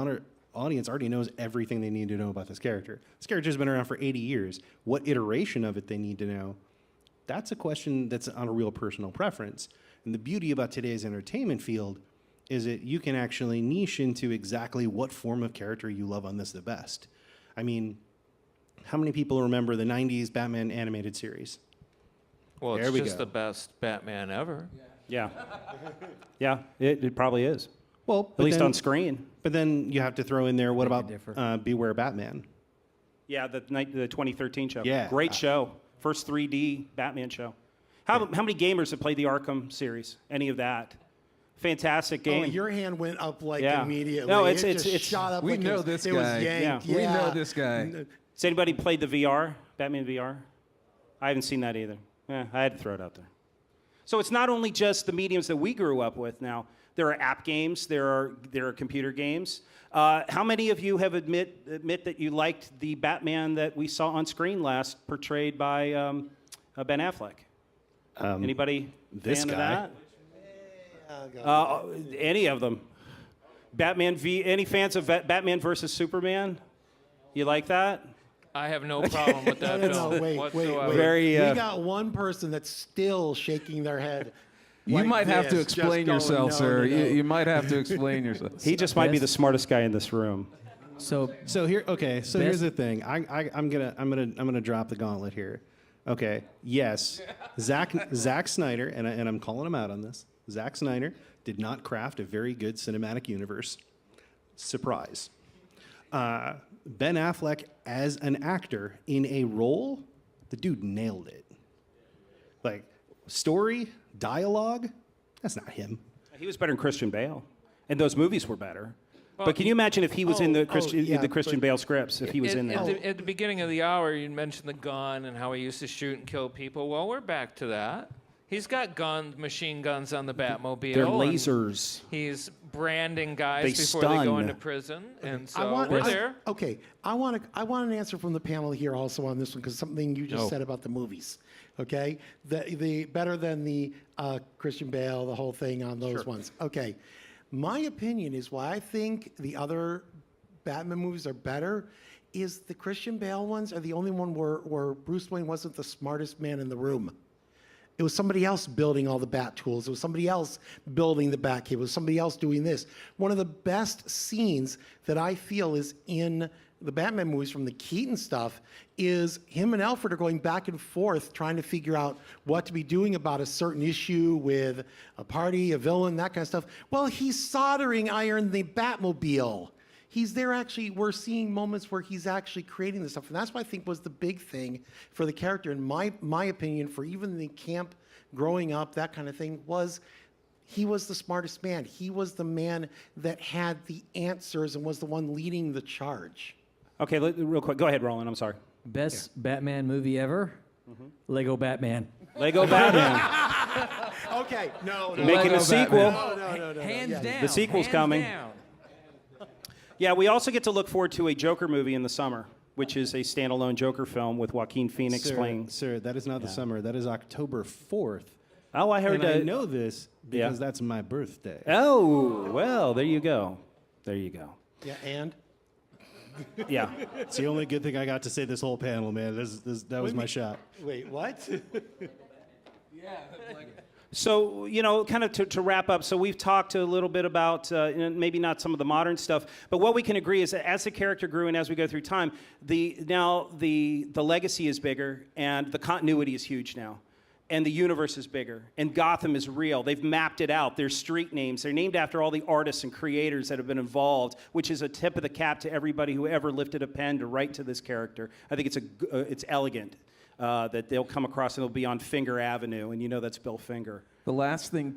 audience already knows everything they need to know about this character. This character's been around for 80 years. What iteration of it they need to know? That's a question that's on a real personal preference. And the beauty about today's entertainment field is that you can actually niche into exactly what form of character you love on this the best. I mean, how many people remember the 90s Batman animated series? Well, There it's we just go. the best Batman ever. Yeah. Yeah, it probably is. Well, At but least then- on screen. But then you have to throw in there, what Beg to about differ. Beware Batman? Yeah, the 2013 show. Yeah. Great show. First 3D Batman show. How many gamers have played the Arkham series? Any of that? Fantastic game. Oh, your hand went up like Yeah. immediately. No, It it's- just it's- shot up. We like know it was, this it was guy. yanked. Yeah. We know Yeah. this guy. Has anybody played the VR? Batman VR? I haven't seen that either. Yeah, I had to throw it out there. So it's not only just the mediums that we grew up with now. There are app games. There are computer games. How many of you have admit that you liked the Batman that we saw on screen last, portrayed by Ben Affleck? Anybody this fan guy. of that? Any of them? Any fans of Batman versus Superman? You like that? I have no problem with that No, film wait. whatsoever. Very, We got one person that's still shaking their head. You like might have to this, just explain going, yourself, no, sir. no, no. You might have to explain yourself. He just might be the smartest guy in this room. So So here, okay. So Best- here's the thing. I'm gonna drop the gauntlet here. Okay. Yes, Zack Snyder, and I'm calling him out on this. Zack Snyder did not craft a very good cinematic universe. Surprise. Ben Affleck as an actor in a role, the dude nailed it. Like story, dialogue, that's not him. He was better than Christian Bale, and those movies were better. But can you imagine if he was in the Christian Bale scripts? If he was in there, At the beginning of the hour, you mentioned the gun and how he used to shoot and kill people. Well, we're back to that. He's got machine guns on the Batmobile. they're and lasers. He's branding guys They before they go stun. into prison, and so we're there. Okay, I want an answer from the panel here also on this one because something you just said about the movies. Okay, the better than the Christian Bale, the whole thing on those ones. Okay, my opinion is why I think the other Batman movies are better is the Christian Bale ones are the only one where Bruce Wayne wasn't the smartest man in the room. It was somebody else building all the bat tools. It was somebody else building the bat cable. It was somebody else doing this. One of the best scenes that I feel is in the Batman movies from the Keaton stuff is him and Alfred are going back and forth trying to figure out what to be doing about a certain issue with a party, a villain, that kind of stuff. Well, he's soldering iron the Batmobile. He's there actually, we're seeing moments where he's actually creating this stuff. And that's what I think was the big thing for the character, in my opinion, for even the camp growing up, that kind of thing, was he was the smartest man. He was the man that had the answers and was the one leading the charge. Okay, real quick. Go ahead, Roland. I'm sorry. best Batman movie ever, Lego Batman. Lego Batman. Okay, no. Making Lego a sequel. No. Hands down. The sequel's hands coming. down. Yeah, we also get to look forward to a Joker movie in the summer, which is a standalone Joker film with Joaquin Phoenix playing. Sir, that is not the summer. That is October 4th. Oh, I heard And I that. know this Yeah. because that's my birthday. Oh, well, there you go. There you go. Yeah, and? Yeah. It's the only good thing I got to say this whole panel, man. That was my shot. Wait, what? So, kind of to wrap up, so we've talked a little bit about maybe not some of the modern stuff, but what we can agree is that as the character grew and as we go through time, the legacy is bigger and the continuity is huge now. And the universe is bigger, and Gotham is real. They've mapped it out. There's street names. They're named after all the artists and creators that have been involved, which is a tip of the cap to everybody who ever lifted a pen to write to this character. I think it's elegant that they'll come across and they'll be on Finger Avenue, and that's Bill Finger. The last thing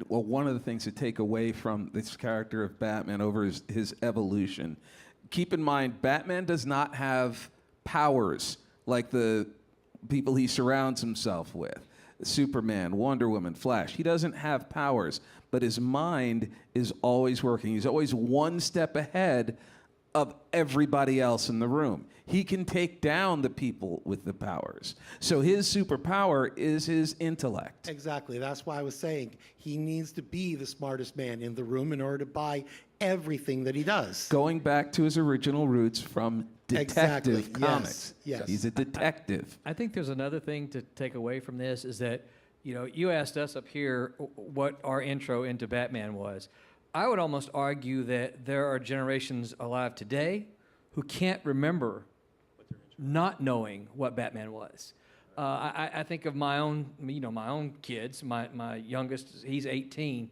one of the things to take away from this character of Batman over his evolution, keep in mind, Batman does not have powers like the people he surrounds himself with. Superman, Wonder Woman, Flash. He doesn't have powers, but his mind is always working. He's always one step ahead of everybody else in the room. He can take down the people with the powers. So his superpower is his intellect. Exactly. That's why I was saying he needs to be the smartest man in the room in order to buy everything that he does. Going back to his original roots from Detective Exactly. Comics. Yes. He's a detective. I think there's another thing to take away from this is that, you asked us up here what our intro into Batman was. I would almost argue that there are generations alive today who can't remember not knowing what Batman was. I think of my own, my own kids. My youngest, he's 18.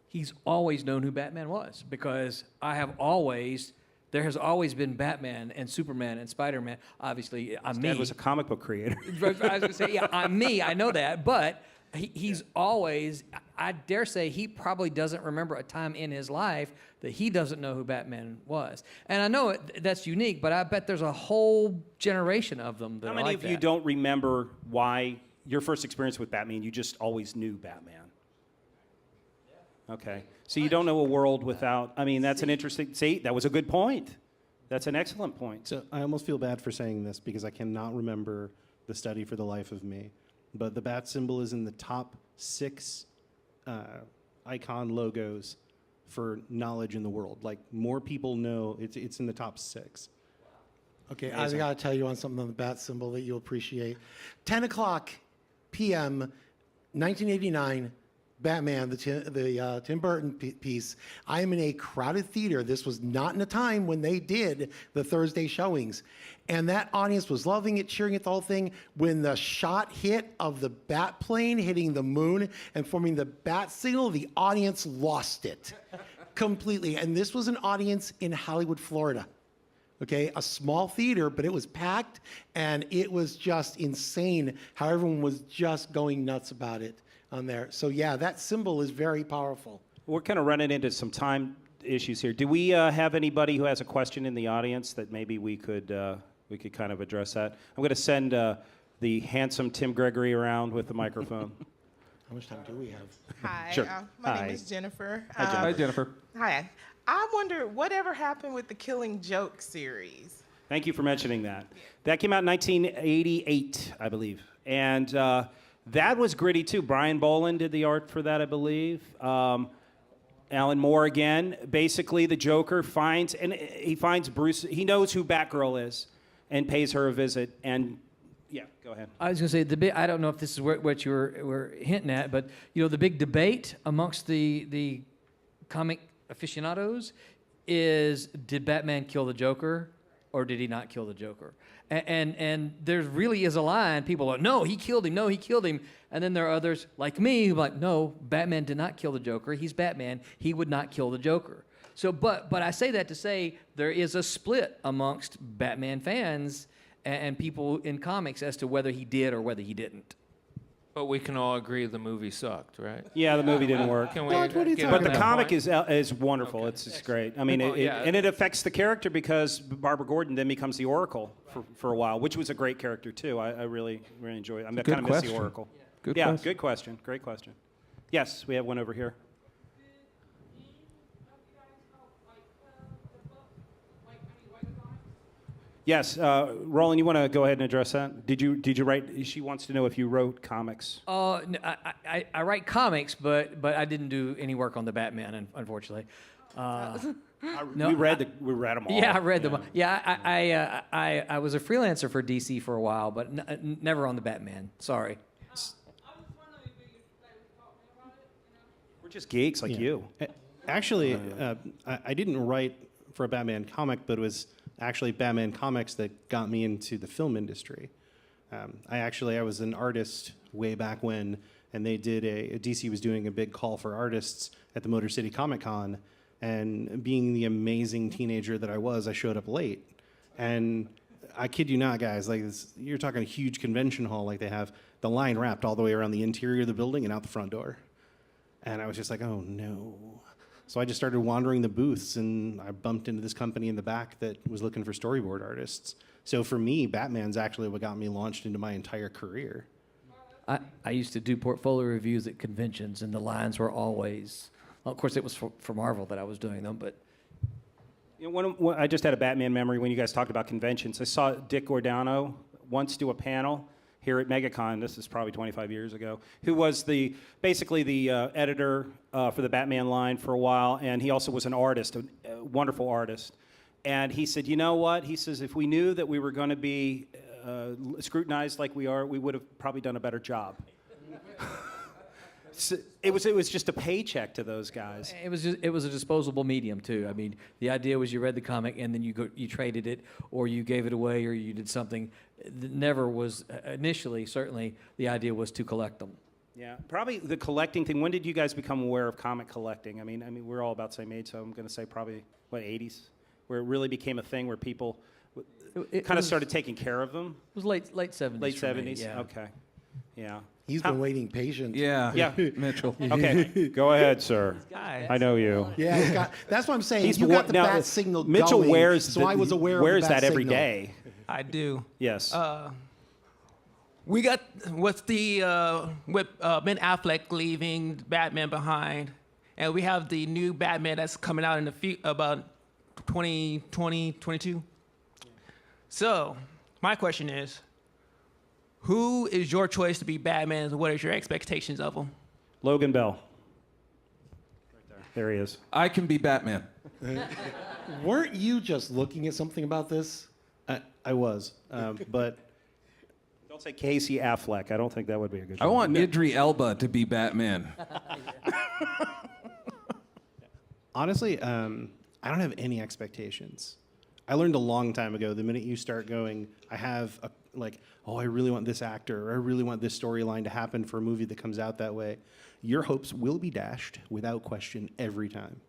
He's always known who Batman was because there has always been Batman and Superman and Spider-Man. Obviously, I'm me. Dad was a comic book creator. I was going to say, yeah, I'm me. I know that, but he's always. I dare say he probably doesn't remember a time in his life that he doesn't know who Batman was. And I know that's unique, but I bet there's a whole generation of them that How are many like of you that. don't remember why your first experience with Batman, you just always knew Batman? Okay. So you don't know a world without, that's an interesting, that was a good point. That's an excellent point. So I almost feel bad for saying this because I cannot remember the study for the life of me. But the bat symbol is in the top 6 icon logos for knowledge in the world. Like, more people know, it's in the top 6. Okay, I got to tell you on something on the bat symbol that you'll appreciate. 10 o'clock p.m., 1989, Batman, the Tim Burton piece. I am in a crowded theater. This was not in a time when they did the Thursday showings. And that audience was loving it, cheering at the whole thing. When the shot hit of the bat plane hitting the moon and forming the bat signal, the audience lost it completely. And this was an audience in Hollywood, Florida. Okay, a small theater, but it was packed, and it was just insane how everyone was just going nuts about it on there. So yeah, that symbol is very powerful. We're kind of running into some time issues here. Do we have anybody who has a question in the audience that maybe we could kind of address that? I'm going to send the handsome Tim Gregory around with the microphone. How much time do we have? Hi, Sure. my Hi. name is Jennifer. Hi, Jennifer. Hi. I wonder whatever happened with the Killing Joke series. Thank you for mentioning that. That came out in 1988, I believe. And that was gritty, too. Brian Boland did the art for that, I believe. Alan Moore again. Basically, the Joker finds Bruce. He knows who Batgirl is and pays her a visit. And, yeah, go ahead. I was going to say, I don't know if this is what you were hinting at, but, the big debate amongst the comic aficionados is, did Batman kill the Joker or did he not kill the Joker? And there really is a line. People are, no, he killed him. No, he killed him. And then there are others like me who are like, no, Batman did not kill the Joker. He's Batman. He would not kill the Joker. So, but I say that to say there is a split amongst Batman fans and people in comics as to whether he did or whether he didn't. But we can all agree the movie sucked, right? Yeah, the movie didn't work. Can we? What are you give But it the that comic point? is wonderful. Okay. It's great. I mean, Well, yeah. and it affects the character because Barbara Gordon then becomes the Oracle for a while, which was a great character too. I really enjoy it. I Good kind of miss the question. Oracle. Good yeah, question. good question. Great question. Yes, we have one over here. Yes, Roland, you want to go ahead and address that? Did you write? She wants to know if you wrote comics. I write comics, but I didn't do any work on the Batman, unfortunately. We read them all. Yeah, I read them. Yeah, I was a freelancer for DC for a while, but never on the Batman. Sorry. We're just geeks like you. Actually, I didn't write for a Batman comic, but it was actually Batman comics that got me into the film industry. I was an artist way back when, and they did DC was doing a big call for artists at the Motor City Comic Con, and being the amazing teenager that I was, I showed up late. And I kid you not, guys, like you're talking a huge convention hall, like they have the line wrapped all the way around the interior of the building and out the front door. And I was just like, oh no. So I just started wandering the booths, and I bumped into this company in the back that was looking for storyboard artists. So for me, Batman's actually what got me launched into my entire career. I used to do portfolio reviews at conventions, and the lines were always, well, of course, it was for Marvel that I was doing them, but You know, I just had a Batman memory when you guys talked about conventions. I saw Dick Giordano once do a panel here at MegaCon. This is probably 25 years ago. Who was basically the editor for the Batman line for a while, and he also was an artist, a wonderful artist. And he said, you know what? He says, if we knew that we were going to be scrutinized like we are, we would have probably done a better job. So it was just a paycheck to those guys. It was a disposable medium too. I mean, the idea was you read the comic and then you traded it, or you gave it away, or you did something. Never was initially. Certainly, the idea was to collect them. Yeah, probably the collecting thing. When did you guys become aware of comic collecting? I mean, we're all about the same age, so I'm going to say probably 80s, where it really became a thing where people kind of started taking care of them. It was late 70s. Late for me, 70s. yeah. Okay. Yeah. He's been waiting patient. Yeah. Yeah. Mitchell. Okay. Go ahead, sir. I know you. Yeah, that's what I'm saying. He's you got the now, bat signal Mitchell going, wears so I was aware wears of the bat that every signal. day. I do. Yes. We got with Ben Affleck leaving Batman behind, and we have the new Batman that's coming out in about 2020, 22. So, my question is, who is your choice to be Batman, and what is your expectations of him? Logan Bell. Right there he is. I can be Batman. Weren't you just looking at something about this? I was, but Don't say Casey Affleck. I don't think that would be a good I want Idris Elba to be Batman. honestly, I don't have any expectations. I learned a long time ago, the minute you start going, I have I really want this actor, or I really want this storyline to happen for a movie that comes out that way, your hopes will be dashed without question every time.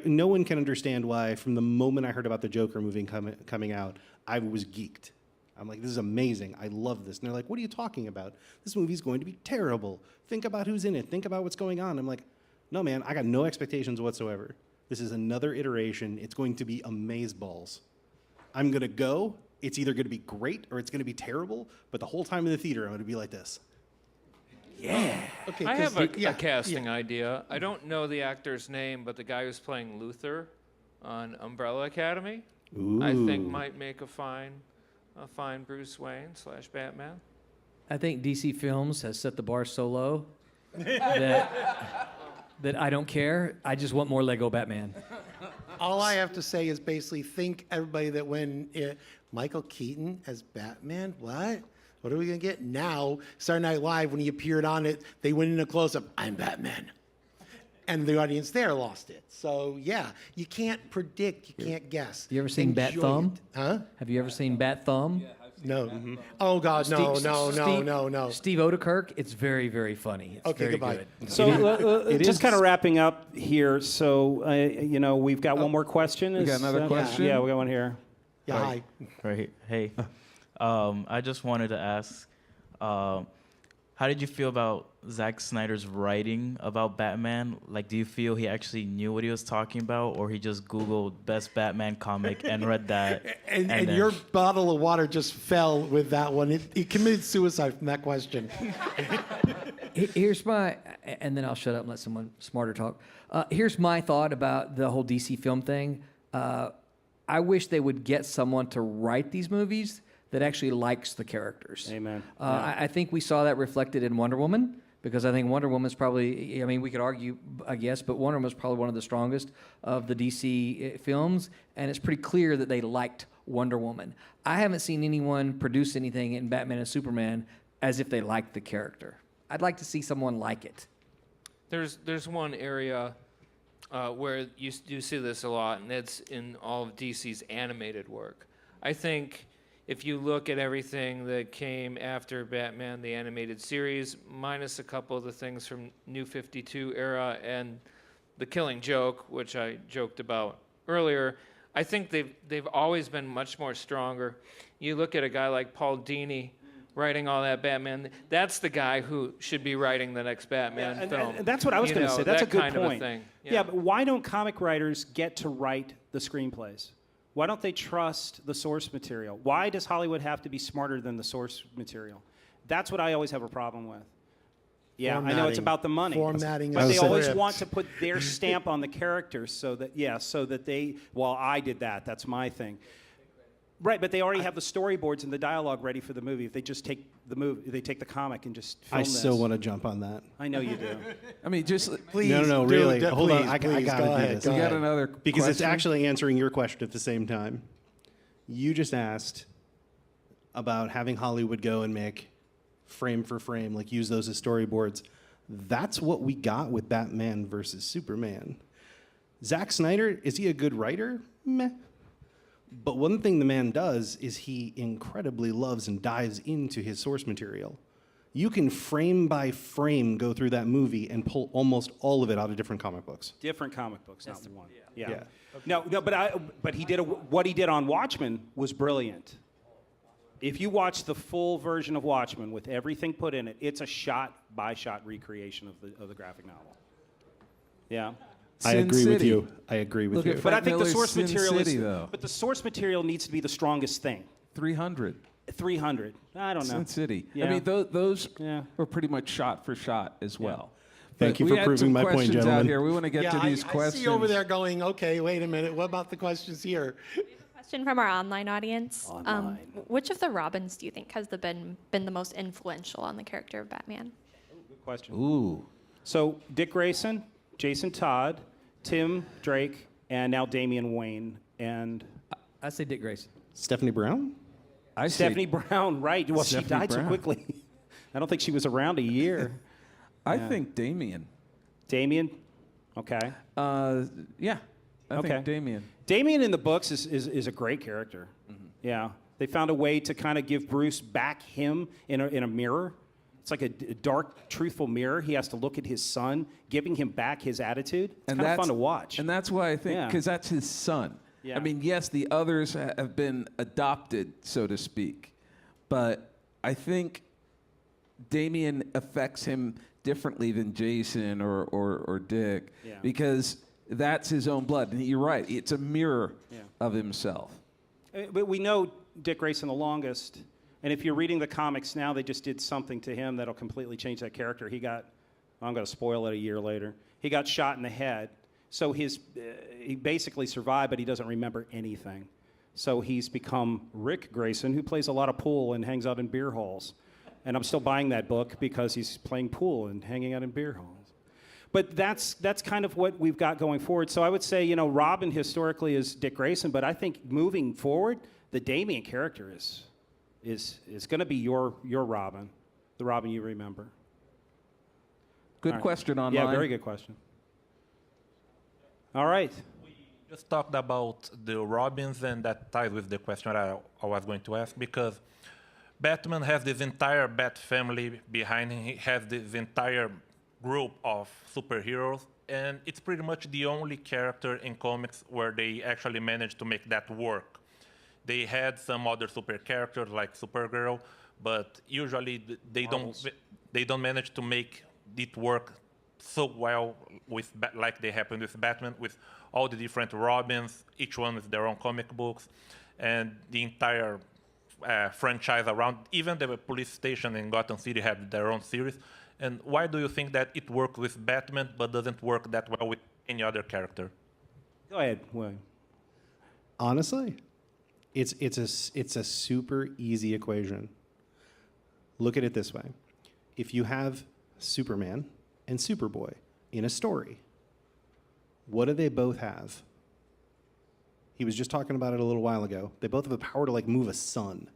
No one can understand why, from the moment I heard about the Joker movie coming out, I was geeked. I'm like, this is amazing. I love this. And they're like, what are you talking about? This movie's going to be terrible. Think about who's in it. Think about what's going on. I'm like, no, man, I got no expectations whatsoever. This is another iteration. It's going to be amazeballs. I'm going to go. It's either going to be great or it's going to be terrible. But the whole time in the theater, I'm going to be like this. Yeah. Okay, I have 'cause a casting idea. I don't know the actor's name, but the guy who's playing Luther on Umbrella Academy, I think might make a fine Bruce Wayne / Batman. I think DC Films has set the bar so low that I don't care. I just want more Lego Batman. All I have to say is basically think everybody that when Michael Keaton as Batman, what? What are we going to get? Now, Saturday Night Live, when he appeared on it, they went in a close-up, I'm Batman. And the audience there lost it. So, yeah, you can't predict, you can't guess. You ever seen Bat Enjoy Thumb? it. Huh? Have you ever seen Bat Thumb? No. Oh, God, no. Steve Odekirk, it's very, very funny. It's Okay, very goodbye. good. So just kind of wrapping up here. So we've got one more question. We got another question? Yeah, we got one here. Yeah, hi. Right. Hey, I just wanted to ask, how did you feel about Zack Snyder's writing about Batman? Like, do you feel he actually knew what he was talking about, or he just Googled best Batman comic and read that? And then- your bottle of water just fell with that one. He committed suicide from that question. Here's my, and then I'll shut up and let someone smarter talk. Here's my thought about the whole DC film thing. I wish they would get someone to write these movies that actually likes the characters. Amen. I think we saw that reflected in Wonder Woman, because I think Wonder Woman's probably, I mean, we could argue, I guess, but Wonder Woman's probably one of the strongest of the DC films, and it's pretty clear that they liked Wonder Woman. I haven't seen anyone produce anything in Batman and Superman as if they liked the character. I'd like to see someone like it. There's one area where you do see this a lot, and it's in all of DC's animated work. I think if you look at everything that came after Batman, the animated series, minus a couple of the things from New 52 era and The Killing Joke, which I joked about earlier, I think they've always been much more stronger. You look at a guy like Paul Dini writing all that Batman, that's the guy who should be writing the next Batman film. And that's what I was going to say. That's a that good kind of a point. thing. Yeah, but why don't comic writers get to write the screenplays? Why don't they trust the source material? Why does Hollywood have to be smarter than the source material? That's what I always have a problem with. Yeah, I know it's Formatting. about the money. Formatting But a they always script. want to put their stamp on the characters so that they, well, I did that. That's my thing. Right, but they already have the storyboards and the dialogue ready for the movie. If they just take they take the comic and just film I this. so want to jump on that. I know you do. I mean, just Please, No, dude, really. dude, Hold on, please, I please, gotta go do ahead, this. go we got ahead. another Because it's question? actually answering your question at the same time. You just asked about having Hollywood go and make frame for frame, like use those as storyboards. That's what we got with Batman versus Superman. Zack Snyder, is he a good writer? Meh. But one thing the man does is he incredibly loves and dives into his source material. You can frame by frame go through that movie and pull almost all of it out of different comic books. Different comic books, not one. Yeah. Yeah. No, but he did what he did on Watchmen was brilliant. If you watch the full version of Watchmen with everything put in it, it's a shot-by-shot recreation of the graphic novel. Yeah. I Sin agree with City. you. I agree with Look you. at But I Frank think the Miller's source Sin material City, is, though. but the source material needs to be the strongest thing. 300. 300. I don't know. Sin City. Yeah. I mean, those Yeah. were pretty much shot for shot as well. Thank But you we for had proving some my point, questions gentlemen. out here. We want to get Yeah, to these I questions. see you over there going, okay, wait a minute. What about the questions here? Question from our online audience. Online. Which of the Robins do you think has been the most influential on the character of Batman? Good question. Ooh. So Dick Grayson, Jason Todd, Tim Drake, and now Damian Wayne. And I say Dick Grayson. Stephanie Brown? I say- Stephanie Brown, right. Well, she Stephanie died so Brown. quickly. I don't think she was around a year. I think Damien. Damian? Okay. Yeah. I Okay. think Damien. Damian in the books is a great character. Yeah. They found a way to kind of give Bruce back him in a mirror. It's like a dark, truthful mirror. He has to look at his son, giving him back his attitude. It's kind of fun to watch. And that's why I think, Yeah. because that's his son. Yeah. I mean, yes, the others have been adopted, so to speak. But I think Damien affects him differently than Jason or Dick. Yeah. Because that's his own blood. And you're right, it's a mirror Yeah. of himself. But we know Dick Grayson the longest. And if you're reading the comics now, they just did something to him that'll completely change that character. I'm going to spoil it a year later. He got shot in the head. So he basically survived, but he doesn't remember anything. So he's become Rick Grayson, who plays a lot of pool and hangs out in beer halls. And I'm still buying that book because he's playing pool and hanging out in beer halls. But that's kind of what we've got going forward. So I would say, Robin historically is Dick Grayson, but I think moving forward, the Damian character is going to be your Robin, the Robin you remember. Good All right. question online. Yeah, very good question. All right. Just talked about the Robins, and that ties with the question I was going to ask, because Batman has this entire Bat family behind him. He has this entire group of superheroes, and it's pretty much the only character in comics where they actually managed to make that work. They had some other super characters like Supergirl, but usually they don't manage to make it work so well with like they happened with Batman, with all the different Robins, each one with their own comic books, and the entire franchise around. Even the police station in Gotham City had their own series. And why do you think that it works with Batman but doesn't work that well with any other character? Go ahead, William. Honestly, it's a super easy equation. Look at it this way. If you have Superman and Superboy in a story, what do they both have? He was just talking about it a little while ago. They both have the power to move a sun.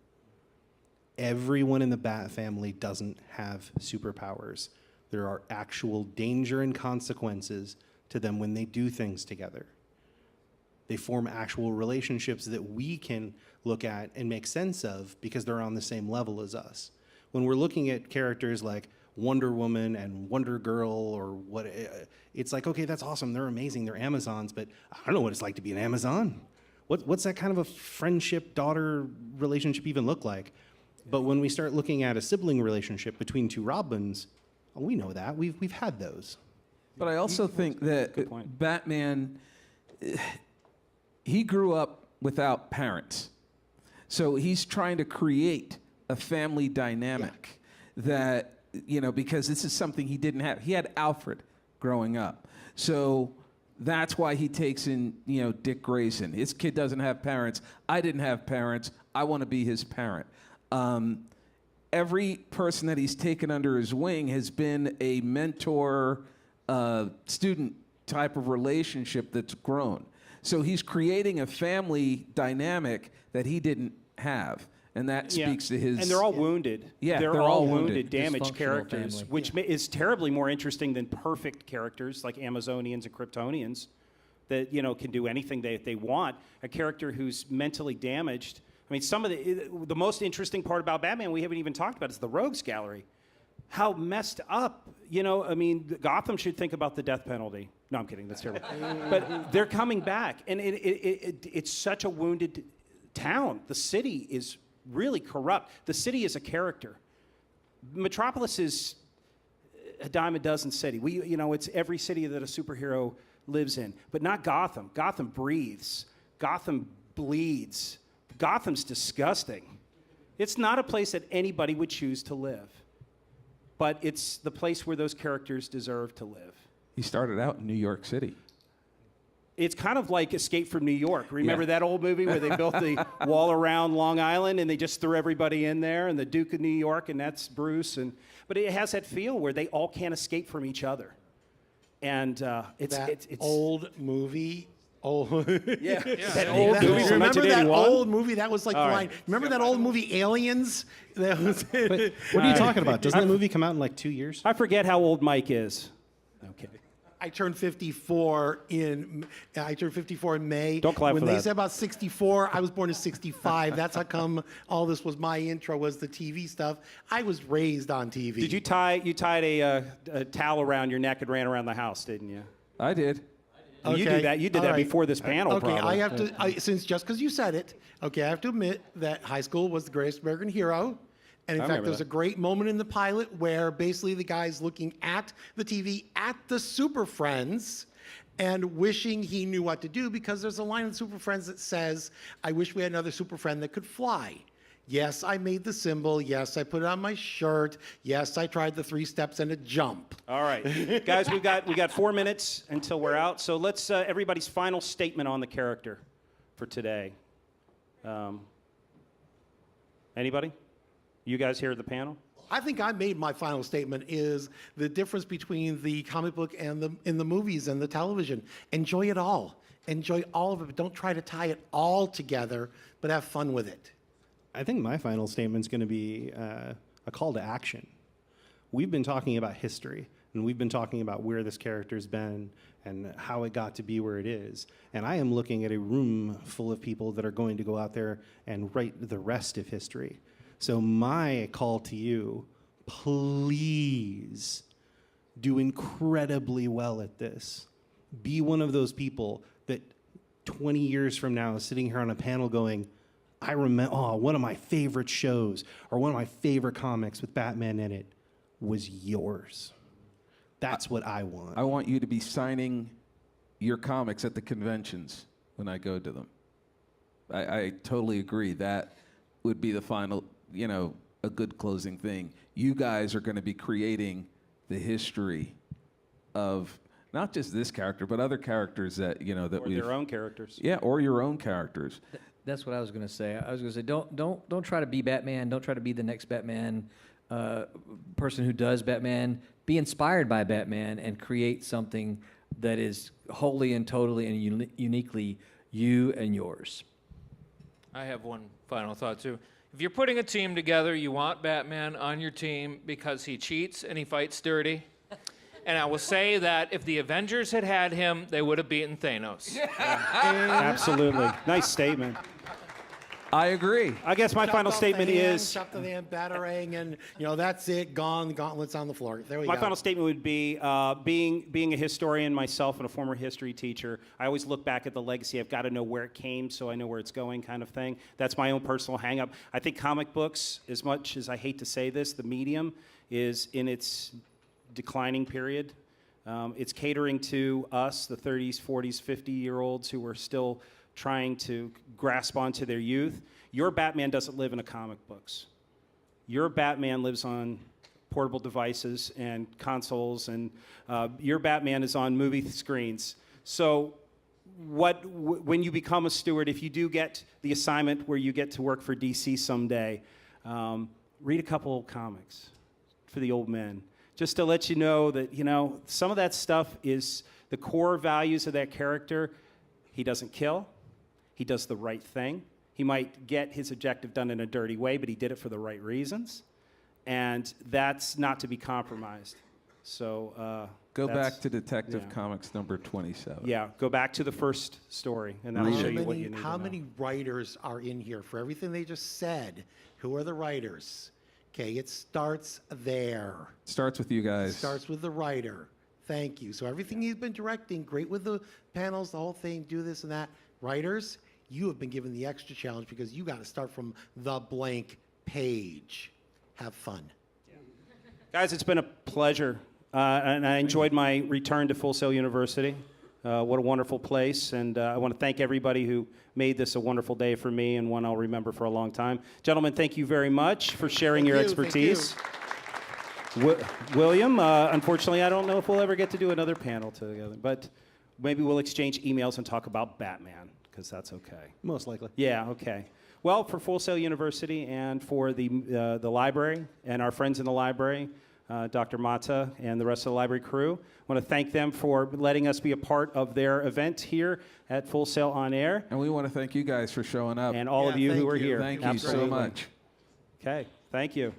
Everyone in the Bat family doesn't have superpowers. There are actual danger and consequences to them when they do things together. They form actual relationships that we can look at and make sense of because they're on the same level as us. When we're looking at characters like Wonder Woman and Wonder Girl or what, it's like, okay, that's awesome. They're amazing. They're Amazons, but I don't know what it's like to be an Amazon. What's that kind of a friendship-daughter relationship even look like? But when we start looking at a sibling relationship between two Robins, we know that. We've had those. But I also think that point. Batman, he grew up without parents. So he's trying to create a family dynamic that because this is something he didn't have. He had Alfred growing up. So that's why he takes in, Dick Grayson. His kid doesn't have parents. I didn't have parents. I want to be his parent. Every person that he's taken under his wing has been a mentor, student type of relationship that's grown. So he's creating a family dynamic that he didn't have. And that speaks to his... And they're all wounded. Yeah, they're all wounded, damaged Dysfunctional characters, family. which is terribly more interesting than perfect characters like Amazonians and Kryptonians that, can do anything they want. A character who's mentally damaged. I mean, some of the most interesting part about Batman we haven't even talked about is the Rogues Gallery. How messed up, Gotham should think about the death penalty. No, I'm kidding, that's terrible. But they're coming back, and it's such a wounded town. The city is really corrupt. The city is a character. Metropolis is a dime a dozen city. It's every city that a superhero lives in, but not Gotham. Gotham breathes. Gotham bleeds. Gotham's disgusting. It's not a place that anybody would choose to live, but it's the place where those characters deserve to live. He started out in New York City. It's kind of like Escape from New York. Remember that old movie where they built the wall around Long Island and they just threw everybody in there, and the Duke of New York, and that's Bruce. But it has that feel where they all can't escape from each other. And it's old movie. That old movie from remember 1981? that old movie? That was like All the right. line. Remember that old movie Aliens? That was What are you talking about? Doesn't that movie come out in like 2 years? I forget how old Mike is. Okay. I turned 54 in May. Don't clap when for they that. said about 64, I was born in 65. That's how come all this was my intro, was the TV stuff. I was raised on TV. Did you tied a towel around your neck and ran around the house, didn't you? I did. You do that. You did All that right. before this panel, Okay, probably. I have to, since just because you said it, okay, I have to admit that high school was the greatest American hero. And in I fact, remember there's that. a great moment in the pilot where basically the guy's looking at the TV at the Super Friends and wishing he knew what to do, because there's a line in Super Friends that says, "I wish we had another super friend that could fly. Yes, I made the symbol. Yes, I put it on my shirt. Yes, I tried the 3 steps and a jump." All right, guys, we got 4 minutes until we're out. So let's everybody's final statement on the character for today. Anybody? You guys here at the panel? I think I made my final statement is the difference between the comic book and in the movies and the television. Enjoy it all. Enjoy all of it, but don't try to tie it all together, but have fun with it. I think my final statement is going to be a call to action. We've been talking about history, and we've been talking about where this character's been and how it got to be where it is. And I am looking at a room full of people that are going to go out there and write the rest of history. So my call to you, please do incredibly well at this. Be one of those people that 20 years from now is sitting here on a panel going, I remember, one of my favorite shows or one of my favorite comics with Batman in it was yours. That's what I want. I want you to be signing your comics at the conventions when I go to them. I totally agree. That would be the final, a good closing thing. You guys are going to be creating the history of not just this character, but other characters that, that Or their own characters. Yeah, or your own characters. That's what I was going to say. I was going to say, don't try to be Batman. Don't try to be the next Batman person who does Batman. Be inspired by Batman and create something that is wholly and totally and uniquely you and yours. I have one final thought, too. If you're putting a team together, you want Batman on your team because he cheats and he fights dirty. And I will say that if the Avengers had had him, they would have beaten Thanos. Absolutely. Nice statement. I agree. I guess my final statement is... Chop the hand, batarang, and that's it. Gone. The gauntlet's on the floor. There we go. My final statement would be, being a historian myself and a former history teacher, I always look back at the legacy. I've got to know where it came so I know where it's going, kind of thing. That's my own personal hang-up. I think comic books, as much as I hate to say this, the medium is in its declining period. It's catering to us, the 30s, 40s, 50-year-olds who are still trying to grasp onto their youth. Your Batman doesn't live in the comic books. Your Batman lives on portable devices and consoles, and your Batman is on movie screens. So when you become a steward, if you do get the assignment where you get to work for DC someday, read a couple comics for the old men, just to let you know that, some of that stuff is the core values of that character. He doesn't kill. He does the right thing. He might get his objective done in a dirty way, but he did it for the right reasons. And that's not to be compromised. So Go back to Detective Comics number 27. Yeah, go back to the first story, and that'll show you what you need to know. How many writers are in here? For everything they just said, who are the writers? Okay, it starts there. Starts with you guys. Starts with the writer. Thank you. So everything he's been directing, great with the panels, the whole thing, do this and that. Writers, you have been given the extra challenge because you got to start from the blank page. Have fun. Guys, it's been a pleasure, and I enjoyed my return to Full Sail University. What a wonderful place, and I want to thank everybody who made this a wonderful day for me and one I'll remember for a long time. Gentlemen, thank you very much for sharing your expertise. William, unfortunately, I don't know if we'll ever get to do another panel together, but maybe we'll exchange emails and talk about Batman, because that's okay. Most likely. Yeah, okay. Well, for Full Sail University and for the library and our friends in the library, Dr. Mata and the rest of the library crew, I want to thank them for letting us be a part of their event here at Full Sail On Air. And we want to thank you guys for showing up. And all of you who are here. Thank you so much. Okay, thank you.